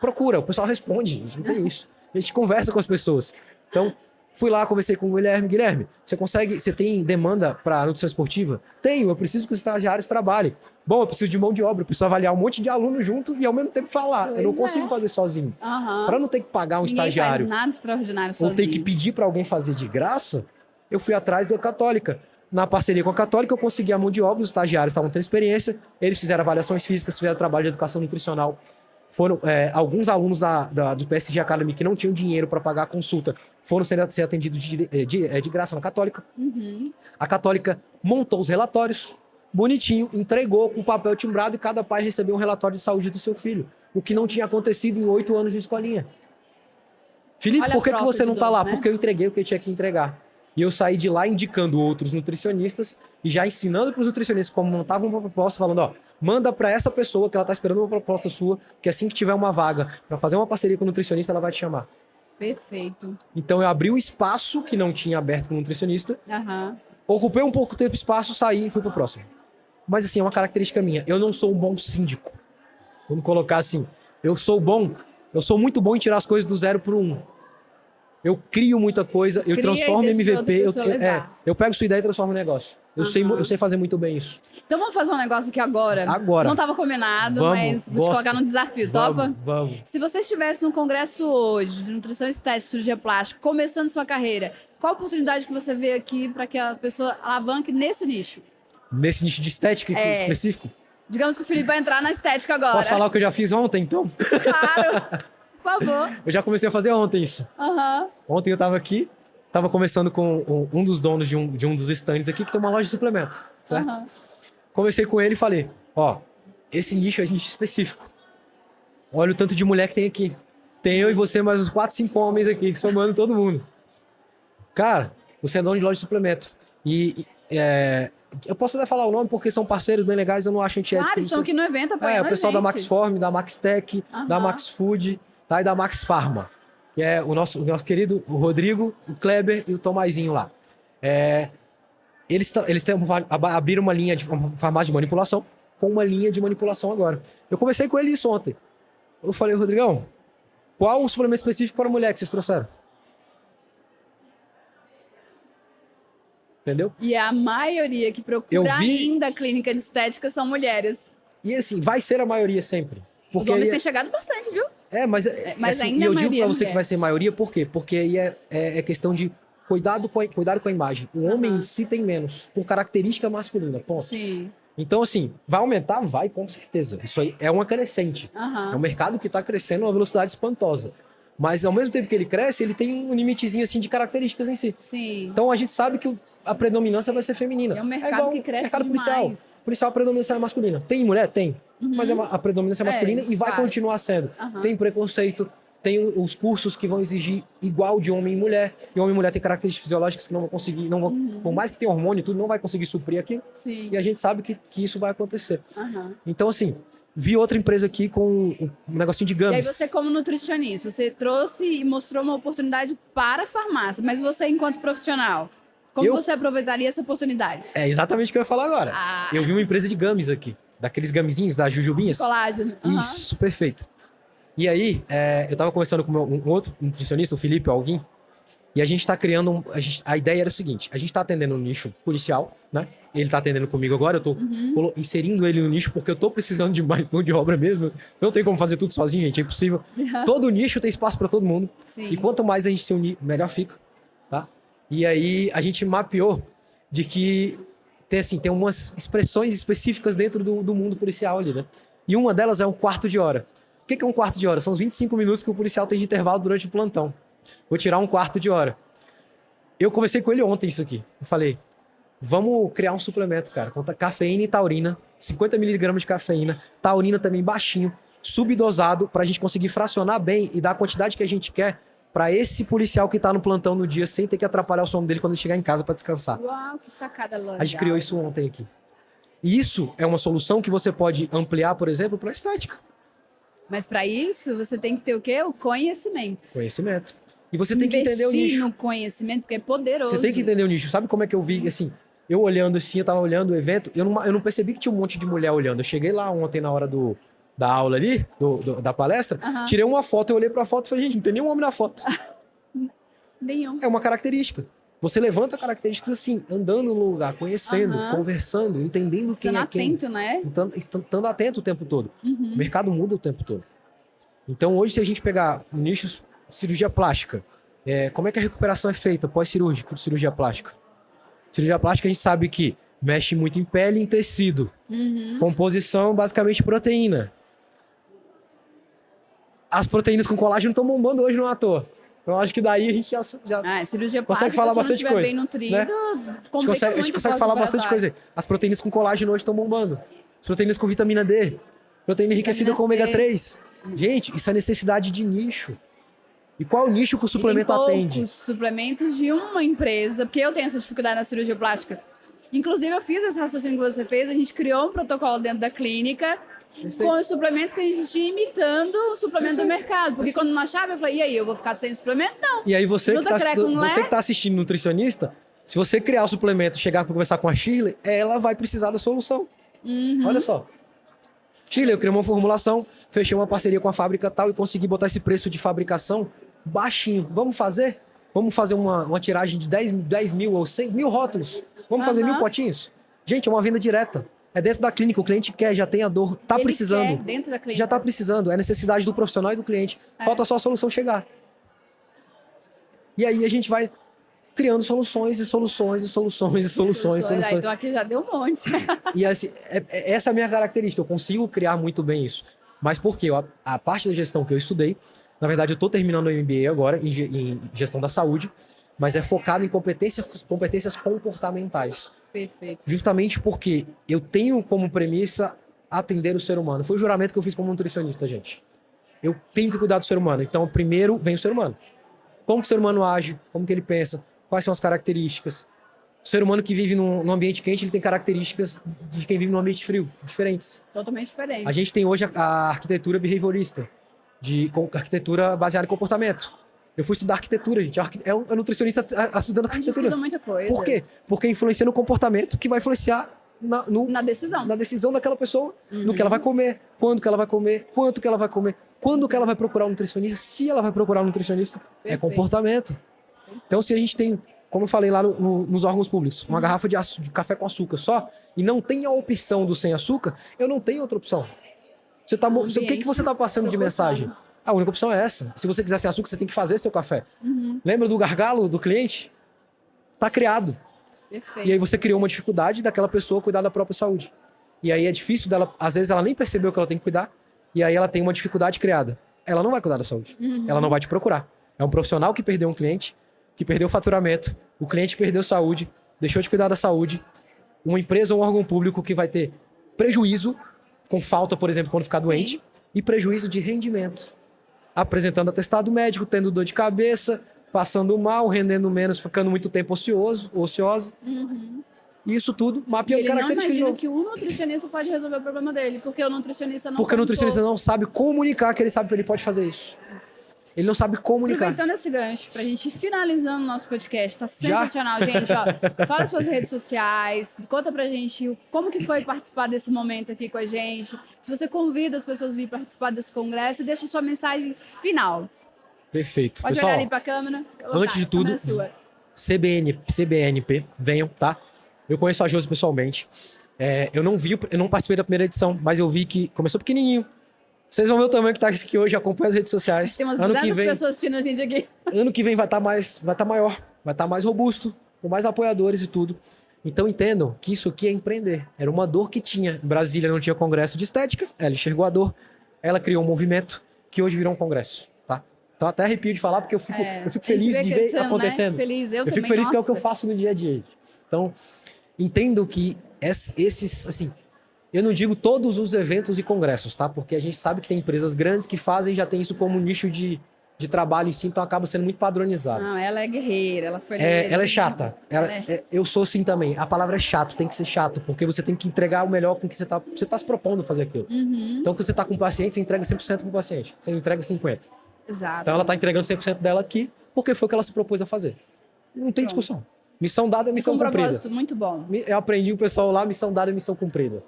procura, o pessoal responde, não tem isso. A gente conversa com as pessoas. Então, fui lá, conversei com o Guilherme. Guilherme, você tem demanda para nutrição esportiva? Tenho, eu preciso que os estagiários trabalhem. Bom, eu preciso de mão de obra, eu preciso avaliar um monte de aluno junto e ao mesmo tempo falar. Eu não consigo fazer sozinho. Para não ter que pagar um estagiário. Ninguém faz nada extraordinário sozinho. Ou ter que pedir para alguém fazer de graça, eu fui atrás da Católica. Na parceria com a Católica, eu consegui a mão de obra, os estagiários estavam tendo experiência, eles fizeram avaliações físicas, fizeram trabalho de educação nutricional. Foram alguns alunos do PSG Academy que não tinham dinheiro para pagar a consulta, foram ser atendidos de graça na Católica. A Católica montou os relatórios, bonitinho, entregou com papel timbrado e cada pai recebeu um relatório de saúde do seu filho, o que não tinha acontecido em 8 anos de escolinha. Felipe, por que você não está lá? Né? Porque eu entreguei o que eu tinha que entregar. E eu saí de lá indicando outros nutricionistas e já ensinando para os nutricionistas como montavam uma proposta, falando, ó, manda para essa pessoa que ela está esperando uma proposta sua, que assim que tiver uma vaga para fazer uma parceria com o nutricionista, ela vai te chamar. Perfeito. Então eu abri um espaço que não tinha aberto com o nutricionista, ocupei um pouco tempo espaço, saí e fui pro próximo. Mas assim, é uma característica minha. Eu não sou um bom síndico. Vamos colocar assim. Eu sou muito bom em tirar as coisas do 0 pro 1. Eu crio muita coisa, eu transformo em MVP, eu pego sua ideia e transformo em negócio. Eu sei fazer muito bem isso. Então vamos fazer um negócio aqui agora. Não estava combinado, mas vou te colocar num desafio, topa? Vamos. Se você estivesse num congresso hoje de nutrição estética, cirurgia plástica, começando sua carreira, qual a oportunidade que você vê aqui para que a pessoa alavanque nesse nicho? Nesse nicho de estética específico? Digamos que o Felipe vai entrar na estética agora. Posso falar o que eu já fiz ontem, então? Claro! Por favor. Eu já comecei a fazer ontem isso. Ontem eu tava aqui, tava conversando com um dos donos de um dos stands aqui, que tem uma loja de suplemento, certo? Conversei com ele e falei, ó, esse nicho é nicho específico. Olha o tanto de mulher que tem aqui. Tem eu e você mais uns 4, 5 homens aqui, somando todo mundo. Cara, você é dono de loja de suplemento. Eu posso até falar o nome, porque são parceiros bem legais, eu não acho antiético. Claro, estão aqui no evento apoiando o pessoal da Max Form, da Max Tech, da Max Food, tá? E da Max Pharma, que é o nosso querido Rodrigo, o Kleber e o Tomazinho lá. Eles abriram uma farmácia de manipulação com uma linha de manipulação agora. Eu conversei com ele isso ontem. Eu falei, Rodrigão, qual o suplemento específico para mulher que vocês trouxeram? Entendeu? E a maioria que procura ainda a clínica de estética são mulheres. E assim, vai ser a maioria sempre. Os homens têm chegado bastante, viu? Mas assim, ainda eu digo pra você que vai ser maioria, por quê? Porque aí é questão de cuidado com a imagem. O homem em si tem menos, por característica masculina, ponto. Sim. Então, assim, vai aumentar? Vai, com certeza. Isso aí é uma crescente. É um mercado que está crescendo a uma velocidade espantosa. Mas, ao mesmo tempo que ele cresce, ele tem um limitezinho, assim, de características em si. Sim. Então, a gente sabe que a predominância vai ser feminina. É um mercado que cresce mercado demais. Policial, a predominância é masculina. Tem mulher? Tem. Mas a predominância é masculina e vai continuar sendo. Tem preconceito, tem os cursos que vão exigir igual de homem e mulher. E homem e mulher tem características fisiológicas que não vão conseguir, por mais que tenha hormônio e tudo, não vai conseguir suprir aqui. Sim. E a gente sabe que isso vai acontecer. Então, assim, vi outra empresa aqui com um negocinho de gummies. E aí você, como nutricionista, você trouxe e mostrou uma oportunidade para a farmácia, mas você, enquanto profissional, como você aproveitaria essa oportunidade? É exatamente o que eu ia falar agora. Eu vi uma empresa de gummies aqui, daqueles gummizinhos, das jujubinhas. Colágeno. Isso, perfeito. E aí, eu tava conversando com um outro nutricionista, o Felipe Alvim, e a gente tá criando... a ideia era o seguinte, a gente tá atendendo um nicho policial, né? Ele tá atendendo comigo agora, eu tô inserindo ele no nicho, porque eu tô precisando de mais mão de obra mesmo. Eu não tenho como fazer tudo sozinho, gente, é impossível. Todo nicho tem espaço para todo mundo. Sim. E quanto mais a gente se unir, melhor fica, tá? E aí, a gente mapeou de que tem umas expressões específicas dentro do mundo policial ali, né? E uma delas é um quarto de hora. O que é um quarto de hora? São os 25 minutos que o policial tem de intervalo durante o plantão. Vou tirar um quarto de hora. Eu conversei com ele ontem isso aqui. Eu falei, vamos criar um suplemento, cara, com cafeína e taurina, 50 mg de cafeína, taurina também baixinho, subdosado, pra gente conseguir fracionar bem e dar a quantidade que a gente quer pra esse policial que tá no plantão no dia, sem ter que atrapalhar o sono dele quando ele chegar em casa pra descansar. Uau, que sacada legal. A gente criou isso ontem aqui. E isso é uma solução que você pode ampliar, por exemplo, pra estética. Mas para isso, você tem que ter o quê? O conhecimento. Conhecimento. E você tem que entender o nicho. Investir no conhecimento, porque é poderoso. Você tem que entender o nicho. Sabe como é que eu vi, assim, eu olhando assim, eu tava olhando o evento, eu não percebi que tinha um monte de mulher olhando. Eu cheguei lá ontem na hora da aula ali, da palestra, tirei uma foto, eu olhei pra foto e falei, gente, não tem nenhum homem na foto. Nenhum. É uma característica. Você levanta características assim, andando no lugar, conhecendo, conversando, entendendo quem é quem. Estando atento, né? Estando atento o tempo todo. O mercado muda o tempo todo. Então, hoje, se a gente pegar nichos, cirurgia plástica, como é que a recuperação é feita pós-cirúrgico, cirurgia plástica? Cirurgia plástica, a gente sabe que mexe muito em pele e em tecido. Composição, basicamente, proteína. As proteínas com colágeno estão bombando hoje no ator. Então, acho que daí a gente já cirurgia plástica, consegue falar bastante coisa. Bem nutrido, né? A gente consegue falar bastante coisa aí. As proteínas com colágeno hoje estão bombando. As proteínas com vitamina D. Proteína enriquecida com ômega 3. Gente, isso é necessidade de nicho. E qual o nicho que o suplemento atende? Poucos suplementos de uma empresa, porque eu tenho essa dificuldade na cirurgia plástica. Inclusive, eu fiz esse raciocínio que você fez, a gente criou um protocolo dentro da clínica. Perfeito. Com os suplementos que a gente tinha imitando o suplemento do mercado. Porque quando não achava, eu falei, e aí, eu vou ficar sem suplemento? Não. E aí você que tá assistindo nutricionista, se você criar o suplemento, chegar para conversar com a Shirley, ela vai precisar da solução. Olha só. Shirley, eu criei uma formulação, fechei uma parceria com a fábrica tal e consegui botar esse preço de fabricação baixinho. Vamos fazer? Vamos fazer uma tiragem de 10 mil ou 100 mil rótulos. Vamos fazer 1000 potinhos? Gente, é uma venda direta. É dentro da clínica, o cliente quer, já tem a dor, tá precisando. Quer, dentro da clínica. Já tá precisando, é necessidade do profissional e do cliente. Falta só a solução chegar. E aí a gente vai criando soluções e soluções e soluções e soluções. Então aqui já deu um monte. E assim, essa é a minha característica, eu consigo criar muito bem isso. Mas por quê? A parte da gestão que eu estudei, na verdade eu tô terminando o MBA agora em gestão da saúde, mas é focado em competências comportamentais. Perfeito. Justamente porque eu tenho como premissa atender o ser humano. Foi o juramento que eu fiz como nutricionista, gente. Eu tenho que cuidar do ser humano. Então, primeiro vem o ser humano. Como que o ser humano age? Como que ele pensa? Quais são as características? O ser humano que vive num ambiente quente, ele tem características de quem vive num ambiente frio, diferentes. Totalmente diferente. A gente tem hoje a arquitetura behaviorista, arquitetura baseada em comportamento. Eu fui estudar arquitetura, gente. É um nutricionista estudando arquitetura. A gente estuda muita coisa. Por quê? Porque influencia no comportamento que vai influenciar na decisão. Na decisão daquela pessoa, no que ela vai comer, quando que ela vai comer, quanto que ela vai comer, quando que ela vai procurar um nutricionista, se ela vai procurar um nutricionista. Perfeito. É comportamento. Então, se a gente tem, como eu falei lá nos órgãos públicos, uma garrafa de café com açúcar só, e não tem a opção do sem açúcar, eu não tenho outra opção. O que você está passando de mensagem? A única opção é essa. Se você quiser sem açúcar, você tem que fazer seu café. Lembra do gargalo do cliente? Tá criado. Perfeito. E aí você criou uma dificuldade daquela pessoa cuidar da própria saúde. E aí é difícil dela, às vezes ela nem percebeu que ela tem que cuidar, e aí ela tem uma dificuldade criada. Ela não vai cuidar da saúde. Ela não vai te procurar. É um profissional que perdeu um cliente, que perdeu faturamento, o cliente perdeu saúde, deixou de cuidar da saúde, uma empresa ou um órgão público que vai ter prejuízo, com falta, por exemplo, quando ficar doente, e prejuízo de rendimento. apresentando atestado médico, tendo dor de cabeça, passando mal, rendendo menos, ficando muito tempo ociosa. E isso tudo mapeando características de novo. Que o nutricionista pode resolver o problema dele, porque o nutricionista não Porque o nutricionista não sabe comunicar que ele sabe que ele pode fazer isso. Ele não sabe comunicar. Aproveitando esse gancho, pra gente ir finalizando o nosso podcast, tá sensacional, gente, ó. Fala suas redes sociais, conta pra gente como que foi participar desse momento aqui com a gente. Se você convida as pessoas a vir participar desse congresso, deixa sua mensagem final. Perfeito. Pode Pessoal, olhar ali pra câmera. Antes de tudo, CBNP, venham, tá? Eu conheço a Josi pessoalmente. Eu não participei da primeira edição, mas eu vi que começou pequenininho. Vocês vão ver o tamanho que tá aqui hoje, acompanha as redes sociais. Tem umas 200 pessoas assistindo a gente aqui. Ano que vem vai estar maior, vai estar mais robusto, com mais apoiadores e tudo. Então entendam que isso aqui é empreender. Era uma dor que tinha. Em Brasília não tinha congresso de estética, ela enxergou a dor, ela criou um movimento que hoje virou um congresso, tá? Então até arrepio de falar, porque eu fico feliz de ver acontecendo. Né? Feliz, eu fico feliz porque é o que eu faço no dia a dia. Então, entendo que esses, assim, eu não digo todos os eventos e congressos, tá? Porque a gente sabe que tem empresas grandes que fazem, já tem isso como nicho de trabalho em si, então acaba sendo muito padronizado. Não, ela é guerreira, ela foi... ela é chata. Eu sou assim também. A palavra é chato, tem que ser chato, porque você tem que entregar o melhor com que você tá se propondo a fazer aquilo. Então, quando você tá com o paciente, você entrega 100% pro paciente. Você não entrega 50%. Exato. Então, ela tá entregando 100% dela aqui, porque foi o que ela se propôs a fazer. Não tem discussão. Missão dada é missão cumprida. Um propósito muito bom. Eu aprendi o pessoal lá, missão dada é missão cumprida.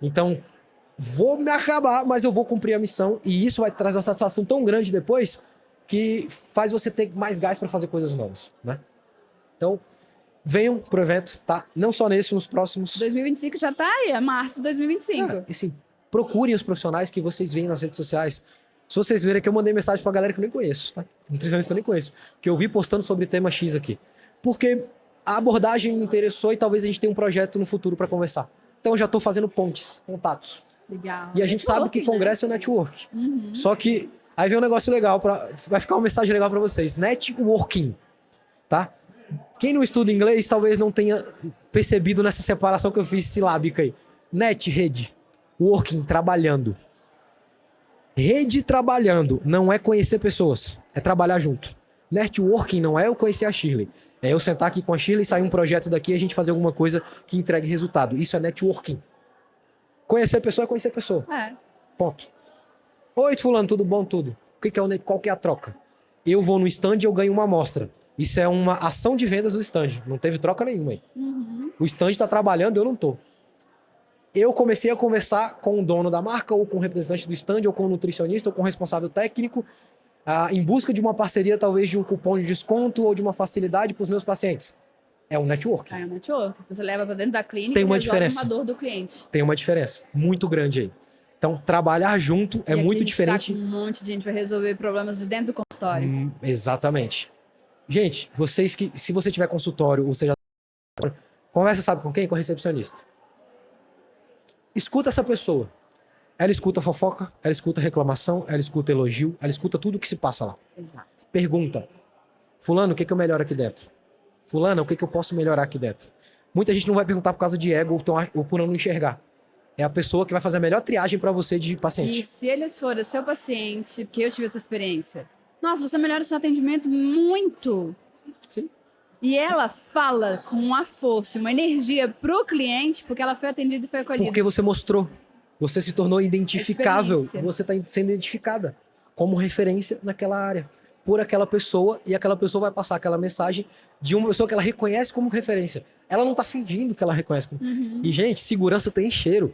Então, vou me acabar, mas eu vou cumprir a missão. E isso vai trazer uma satisfação tão grande depois que faz você ter mais gás para fazer coisas novas, né? Então, venham pro evento, tá? Não só nesse, nos próximos... 2025 já tá aí, é março de 2025. E sim, procurem os profissionais que vocês veem nas redes sociais. Se vocês verem que eu mandei mensagem pra galera que eu nem conheço, tá? Nutricionista que eu nem conheço. Que eu vi postando sobre tema X aqui. Porque a abordagem me interessou e talvez a gente tenha um projeto no futuro para conversar. Então eu já tô fazendo pontes, contatos. Legal. E a gente sabe que congresso é network. Só que aí vem um negócio legal, vai ficar uma mensagem legal para vocês. Networking, tá? Quem não estuda inglês talvez não tenha percebido nessa separação que eu fiz silábica aí. Net, rede. Working, trabalhando. Rede trabalhando não é conhecer pessoas, é trabalhar junto. Networking não é eu conhecer a Shirley. É eu sentar aqui com a Shirley, sair um projeto daqui e a gente fazer alguma coisa que entregue resultado. Isso é networking. Conhecer pessoa é conhecer pessoa. Ponto. Oi, fulano, tudo bom? Tudo. Qual que é a troca? Eu vou no stand e eu ganho uma amostra. Isso é uma ação de vendas do stand. Não teve troca nenhuma aí. O stand está trabalhando, eu não tô. Eu comecei a conversar com o dono da marca, ou com o representante do stand, ou com o nutricionista, ou com o responsável técnico, em busca de uma parceria, talvez de um cupom de desconto ou de uma facilidade para os meus pacientes. É um network. É um network. Você leva para dentro da clínica e resolve uma dor do cliente. Tem uma diferença muito grande aí. Então, trabalhar junto é muito diferente. Tá com um monte de gente vai resolver problemas de dentro do consultório. Exatamente. Gente, se você tiver consultório, ou seja, conversa, sabe com quem? Com a recepcionista. Escuta essa pessoa. Ela escuta fofoca, ela escuta reclamação, ela escuta elogio, ela escuta tudo que se passa lá. Exato. Pergunta. Fulano, o que eu melhoro aqui dentro? Fulano, o que eu posso melhorar aqui dentro? Muita gente não vai perguntar por causa de ego ou por não enxergar. É a pessoa que vai fazer a melhor triagem para você de paciente. E se eles forem o seu paciente, porque eu tive essa experiência, nossa, você melhora o seu atendimento muito. Sim. E ela fala com uma força, uma energia pro cliente, porque ela foi atendida e foi acolhida. Porque você mostrou. Você se tornou identificável. Você está sendo identificada como referência naquela área. Por aquela pessoa. E aquela pessoa vai passar aquela mensagem de uma pessoa que ela reconhece como referência. Ela não está fingindo que ela reconhece como... E, gente, segurança tem cheiro.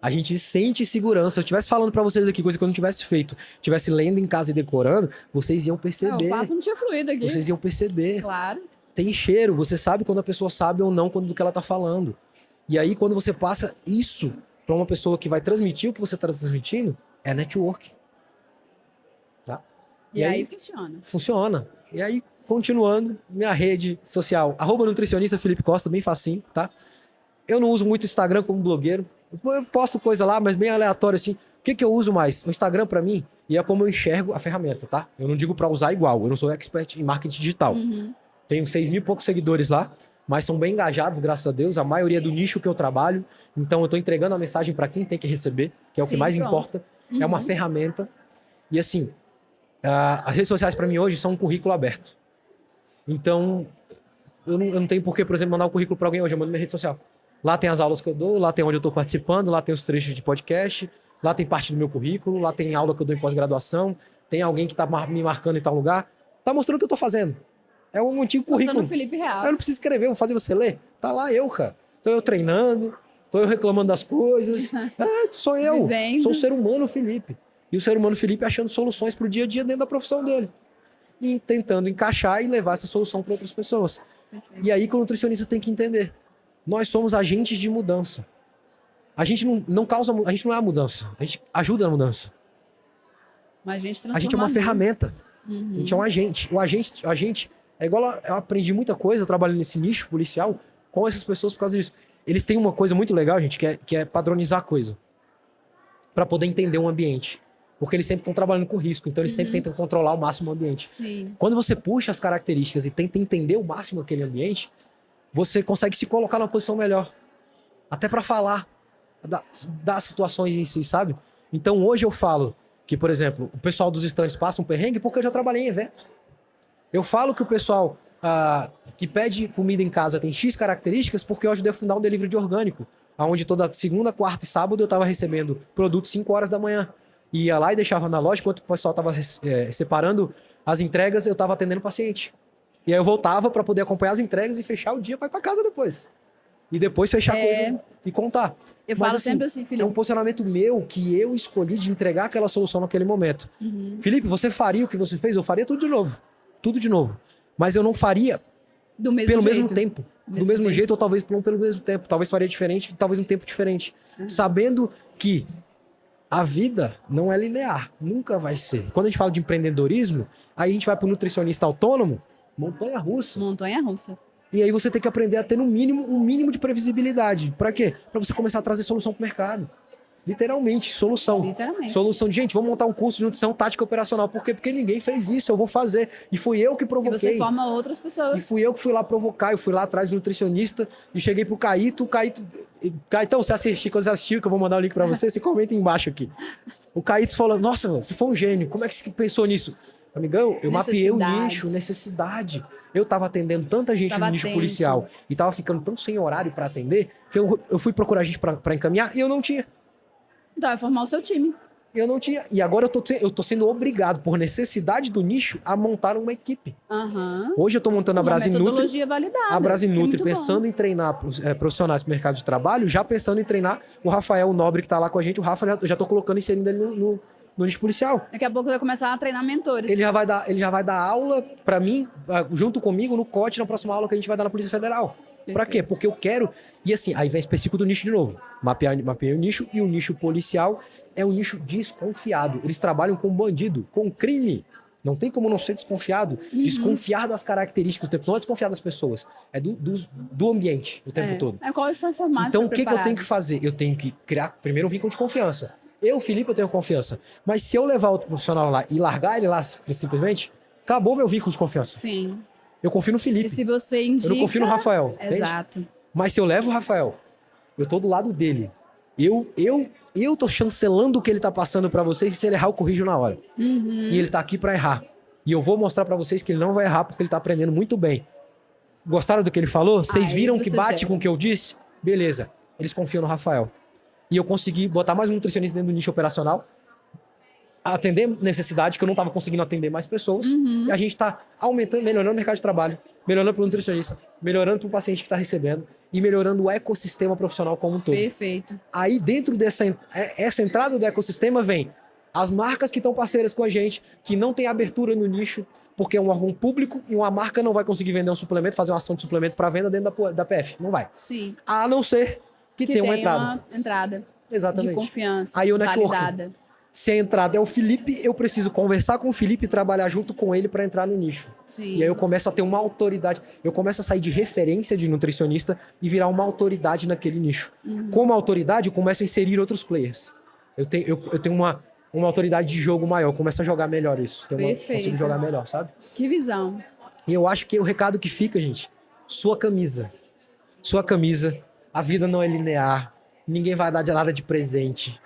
A gente sente segurança. Se eu estivesse falando pra vocês aqui, coisa que eu não tivesse feito, estivesse lendo em casa e decorando, vocês iam perceber. O papo não tinha fluído aqui. Vocês iam perceber. Claro. Tem cheiro. Você sabe quando a pessoa sabe ou não do que ela tá falando. E aí, quando você passa isso pra uma pessoa que vai transmitir o que você tá transmitindo, é network. Tá? E aí funciona. Funciona. E aí, continuando, minha rede social, @nutricionista Felipe Costa, bem facinho, tá? Eu não uso muito Instagram como blogueiro. Eu posto coisa lá, mas bem aleatório assim. O que eu uso mais? O Instagram pra mim, e é como eu enxergo a ferramenta, tá? Eu não digo pra usar igual, eu não sou expert em marketing digital. Tenho 6.000 e poucos seguidores lá, mas são bem engajados, graças a Deus. A maioria do nicho que eu trabalho. Então eu tô entregando a mensagem pra quem tem que receber, que é o que mais importa. É uma ferramenta. E assim, As redes sociais para mim hoje são um currículo aberto. Então, eu não tenho por que, por exemplo, mandar um currículo para alguém hoje, eu mando na minha rede social. Lá tem as aulas que eu dou, lá tem onde eu estou participando, lá tem os trechos de podcast, lá tem parte do meu currículo, lá tem aula que eu dou em pós-graduação, tem alguém que está me marcando em tal lugar, tá mostrando o que eu estou fazendo. É um antigo currículo. Mostrando o Felipe real. Eu não preciso escrever, vou fazer você ler. Tá lá eu, cara. Tô eu treinando, tô eu reclamando das coisas. Sou eu. Vivendo. Sou o ser humano Felipe. E o ser humano Felipe achando soluções pro dia a dia dentro da profissão dele. E tentando encaixar e levar essa solução para outras pessoas. E aí que o nutricionista tem que entender. Nós somos agentes de mudança. A gente não causa, a gente não é a mudança. A gente ajuda na mudança. Mas a gente é uma ferramenta. A gente é um agente. O agente é igual eu aprendi muita coisa trabalhando nesse nicho policial com essas pessoas por causa disso. Eles têm uma coisa muito legal, gente, que é padronizar a coisa. Para poder entender o ambiente. Porque eles sempre estão trabalhando com risco, então eles sempre tentam controlar ao máximo o ambiente. Sim. Quando você puxa as características e tenta entender o máximo aquele ambiente, você consegue se colocar numa posição melhor. Até para falar das situações em si, sabe? Então hoje eu falo que, por exemplo, o pessoal dos estandes passa um perrengue porque eu já trabalhei em evento. Eu falo que o pessoal que pede comida em casa tem X características porque eu ajudei a fundar um delivery de orgânico, onde toda segunda, quarta e sábado eu estava recebendo produtos 5 horas da manhã. Ia lá e deixava na loja, enquanto o pessoal estava separando as entregas, eu estava atendendo o paciente. E aí eu voltava para poder acompanhar as entregas e fechar o dia para ir para casa depois. E depois fechar a coisa e contar. Eu falo sempre assim, Felipe. É um posicionamento meu que eu escolhi de entregar aquela solução naquele momento. Felipe, você faria o que você fez? Eu faria tudo de novo. Tudo de novo. Mas eu não faria pelo mesmo tempo. Do mesmo jeito ou talvez pelo mesmo tempo. Talvez faria diferente, talvez um tempo diferente. Sabendo que a vida não é linear, nunca vai ser. Quando a gente fala de empreendedorismo, aí a gente vai para o nutricionista autônomo, montanha-russa. Montanha-russa. E aí você tem que aprender a ter um mínimo de previsibilidade. Para quê? Para você começar a trazer solução para o mercado. Literalmente, solução. Literalmente. Solução de, gente, vamos montar um curso de nutrição tática operacional. Por quê? Porque ninguém fez isso, eu vou fazer. E fui eu que provoquei. E você forma outras pessoas. E fui eu que fui lá provocar, eu fui lá atrás do nutricionista e cheguei pro Caíto. Caetão, você assistiu, quando você assistiu, que eu vou mandar o link pra você comenta embaixo aqui. O Caíto falou, nossa, você foi um gênio, como é que você pensou nisso? Amigão, eu mapeei o nicho, necessidade. Eu tava atendendo tanta gente no nicho policial e tava ficando tão sem horário pra atender que eu fui procurar gente pra encaminhar e eu não tinha. Então, é formar o seu time. Eu não tinha. E agora eu tô sendo obrigado, por necessidade do nicho, a montar uma equipe. Hoje eu tô montando a Brasinutri. Metodologia validada. A Brasinutri, pensando em treinar profissionais pro mercado de trabalho, já pensando em treinar o Rafael Nobre, que tá lá com a gente. O Rafa, eu já tô colocando, inserindo ele no nicho policial. Daqui a pouco vai começar a treinar mentores. Ele já vai dar aula pra mim, junto comigo, no COT, na próxima aula que a gente vai dar na Polícia Federal. Pra quê? Porque eu quero... E assim, aí vem específico do nicho de novo. Mapeei o nicho, e o nicho policial é um nicho desconfiado. Eles trabalham com bandido, com crime. Não tem como não ser desconfiado. Desconfiar das características do tempo. Não é desconfiar das pessoas. É do ambiente o tempo todo. Qual foi formado. Então, o que eu tenho que fazer? Eu tenho que criar, primeiro, um vínculo de confiança. Eu, Felipe, eu tenho confiança. Mas se eu levar outro profissional lá e largar ele lá simplesmente, acabou meu vínculo de confiança. Sim. Eu confio no Felipe. E se você indica... Eu não confio no Rafael. Exato. Entende? Mas se eu levo o Rafael, eu tô do lado dele. Eu tô chancelando o que ele tá passando pra vocês, e se ele errar, eu corrijo na hora. E ele tá aqui pra errar. E eu vou mostrar pra vocês que ele não vai errar, porque ele tá aprendendo muito bem. Gostaram do que ele falou? Vocês viram que bate com o que eu disse? Beleza. Eles confiam no Rafael. E eu consegui botar mais um nutricionista dentro do nicho operacional, atender necessidade, que eu não estava conseguindo atender mais pessoas. E a gente está aumentando, melhorando o mercado de trabalho, melhorando para o nutricionista, melhorando para o paciente que está recebendo e melhorando o ecossistema profissional como um todo. Perfeito. Aí, dentro essa entrada do ecossistema, vem as marcas que estão parceiras com a gente, que não tem abertura no nicho, porque é um órgão público e uma marca não vai conseguir vender um suplemento, fazer uma ação de suplemento para venda dentro da PF. Não vai. Sim. A não ser que tenha uma entrada. Uma entrada. Exatamente. De confiança. Aí o network. Validada. Se a entrada é o Felipe, eu preciso conversar com o Felipe e trabalhar junto com ele para entrar no nicho. Sim. E aí eu começo a ter uma autoridade. Eu começo a sair de referência de nutricionista e virar uma autoridade naquele nicho. Como autoridade, eu começo a inserir outros players. Eu tenho uma autoridade de jogo maior. Eu começo a jogar melhor isso. Consigo jogar melhor, sabe? Que visão. E eu acho que o recado que fica, gente, sua camisa. Sua camisa. A vida não é linear. Ninguém vai dar nada de presente.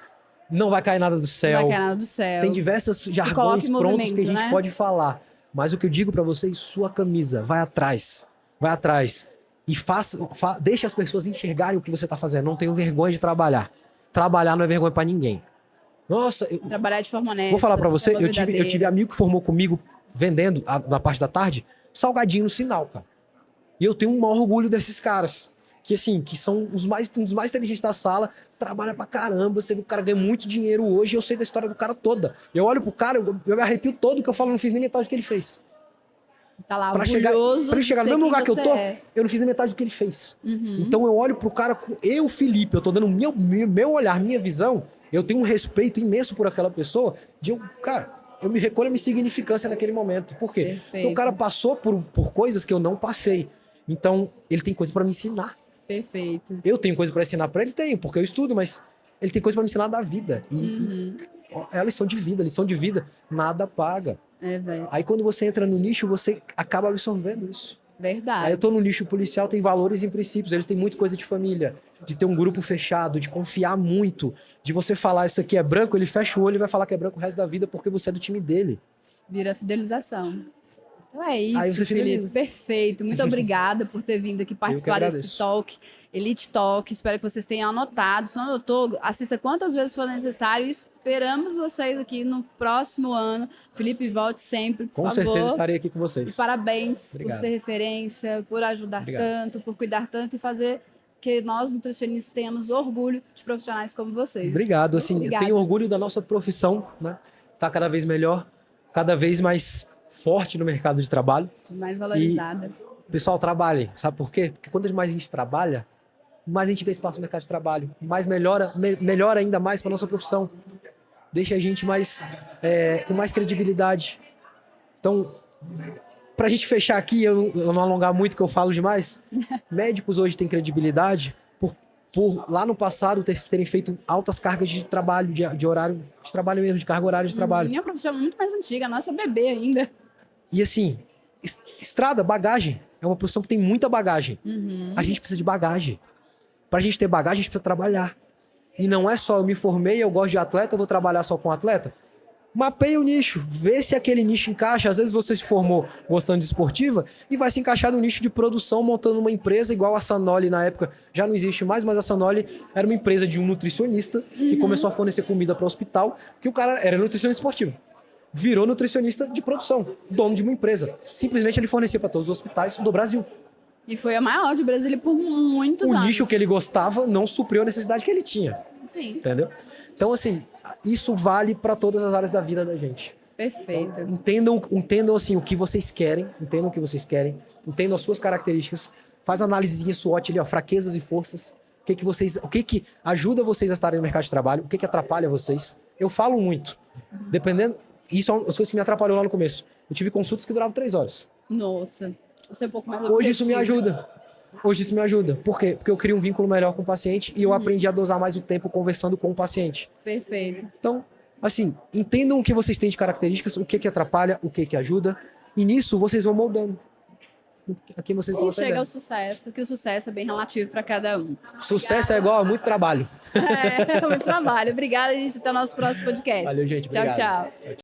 Não vai cair nada do céu. Não vai cair nada do céu. Tem diversos jargões prontos que a gente pode falar. Mas o que eu digo pra vocês, sua camisa, vai atrás. Vai atrás. E deixa as pessoas enxergarem o que você tá fazendo. Não tenham vergonha de trabalhar. Trabalhar não é vergonha pra ninguém. Nossa... Trabalhar de forma honesta. Vou falar pra você, eu tive amigo que formou comigo, vendendo, na parte da tarde, salgadinho no sinal, cara. E eu tenho um maior orgulho desses caras. Que, assim, que são um dos mais inteligentes da sala, trabalha pra caramba, você vê que o cara ganha muito dinheiro hoje, eu sei da história do cara toda. Eu olho pro cara, eu me arrepio todo, que eu falo, não fiz nem metade do que ele fez. Tá lá, pra ele chegar no mesmo lugar que eu tô, eu não fiz nem metade do que ele fez. Então eu olho pro cara, Felipe, eu tô dando meu olhar, minha visão, eu tenho um respeito imenso por aquela pessoa, cara, eu me recolho a minha significância naquele momento. Por quê? Perfeito. Porque o cara passou por coisas que eu não passei. Então, ele tem coisa pra me ensinar. Perfeito. Eu tenho coisa pra ensinar pra ele? Tenho, porque eu estudo, mas ele tem coisa pra me ensinar da vida. É a lição de vida, nada paga. Velho. Aí quando você entra no nicho, você acaba absorvendo isso. Verdade. Aí eu tô no nicho policial, tem valores e princípios, eles têm muita coisa de família, de ter um grupo fechado, de confiar muito, de você falar isso aqui é branco, ele fecha o olho e vai falar que é branco o resto da vida porque você é do time dele. Vira fidelização. Então é isso, aí você Felipe. Perfeito. Muito obrigada por ter vindo aqui participar desse Talk, Elite Talk. Espero que vocês tenham anotado. Se não anotou, assista quantas vezes for necessário. E esperamos vocês aqui no próximo ano. Felipe, volte sempre, por favor. Com certeza estarei aqui com vocês. E parabéns por ser referência, por ajudar tanto, por cuidar tanto e fazer que nós, nutricionistas, tenhamos orgulho de profissionais como vocês. Obrigado. Assim, eu tenho orgulho da nossa profissão, né? Tá cada vez melhor, cada vez mais forte no mercado de trabalho. Mais valorizada. E, pessoal, trabalhem. Sabe por quê? Porque quanto mais a gente trabalha, mais a gente vê espaço no mercado de trabalho. Mais melhora ainda mais para nossa profissão. Deixa a gente com mais credibilidade. Então, pra gente fechar aqui, eu não alongar muito, que eu falo demais, médicos hoje têm credibilidade por lá no passado terem feito altas cargas de trabalho, de horário de trabalho mesmo, de carga horária de trabalho. Minha profissão é muito mais antiga, a nossa é bebê ainda. E assim, estrada, bagagem, é uma profissão que tem muita bagagem. A gente precisa de bagagem. Pra gente ter bagagem, a gente precisa trabalhar. E não é só eu me formei, eu gosto de atleta, eu vou trabalhar só com atleta. Mapeia o nicho, vê se aquele nicho encaixa. Às vezes você se formou gostando de esportiva e vai se encaixar no nicho de produção, montando uma empresa igual a Sanoli na época. Já não existe mais, mas a Sanoli era uma empresa de um nutricionista que começou a fornecer comida para o hospital, que o cara era nutricionista esportivo. Virou nutricionista de produção, dono de uma empresa. Simplesmente ele fornecia para todos os hospitais do Brasil. E foi a maior de Brasília por muitos anos. O nicho que ele gostava não supriu a necessidade que ele tinha. Sim. Entendeu? Então, assim, isso vale para todas as áreas da vida da gente. Perfeito. Entendam assim, o que vocês querem, entendam as suas características, faz uma análisezinha SWOT ali, ó, fraquezas e forças, o que ajuda vocês a estarem no mercado de trabalho, o que atrapalha vocês. Eu falo muito, dependendo, isso é uma das coisas que me atrapalhou lá no começo. Eu tive consultas que duravam 3 horas. Nossa. Você é um pouco mais Hoje isso me ajuda. Por quê? Porque eu crio um vínculo melhor com o paciente e eu aprendi a dosar mais o tempo conversando com o paciente. Perfeito. Então, assim, entendam o que vocês têm de características, o que atrapalha, o que ajuda, e nisso vocês vão moldando. Aqui vocês estão chega ao sucesso, que o sucesso é bem relativo para cada um. Sucesso é igual a muito trabalho. Muito trabalho. Obrigada, gente. Até o nosso próximo podcast. Valeu, gente. Tchau, obrigado. tchau.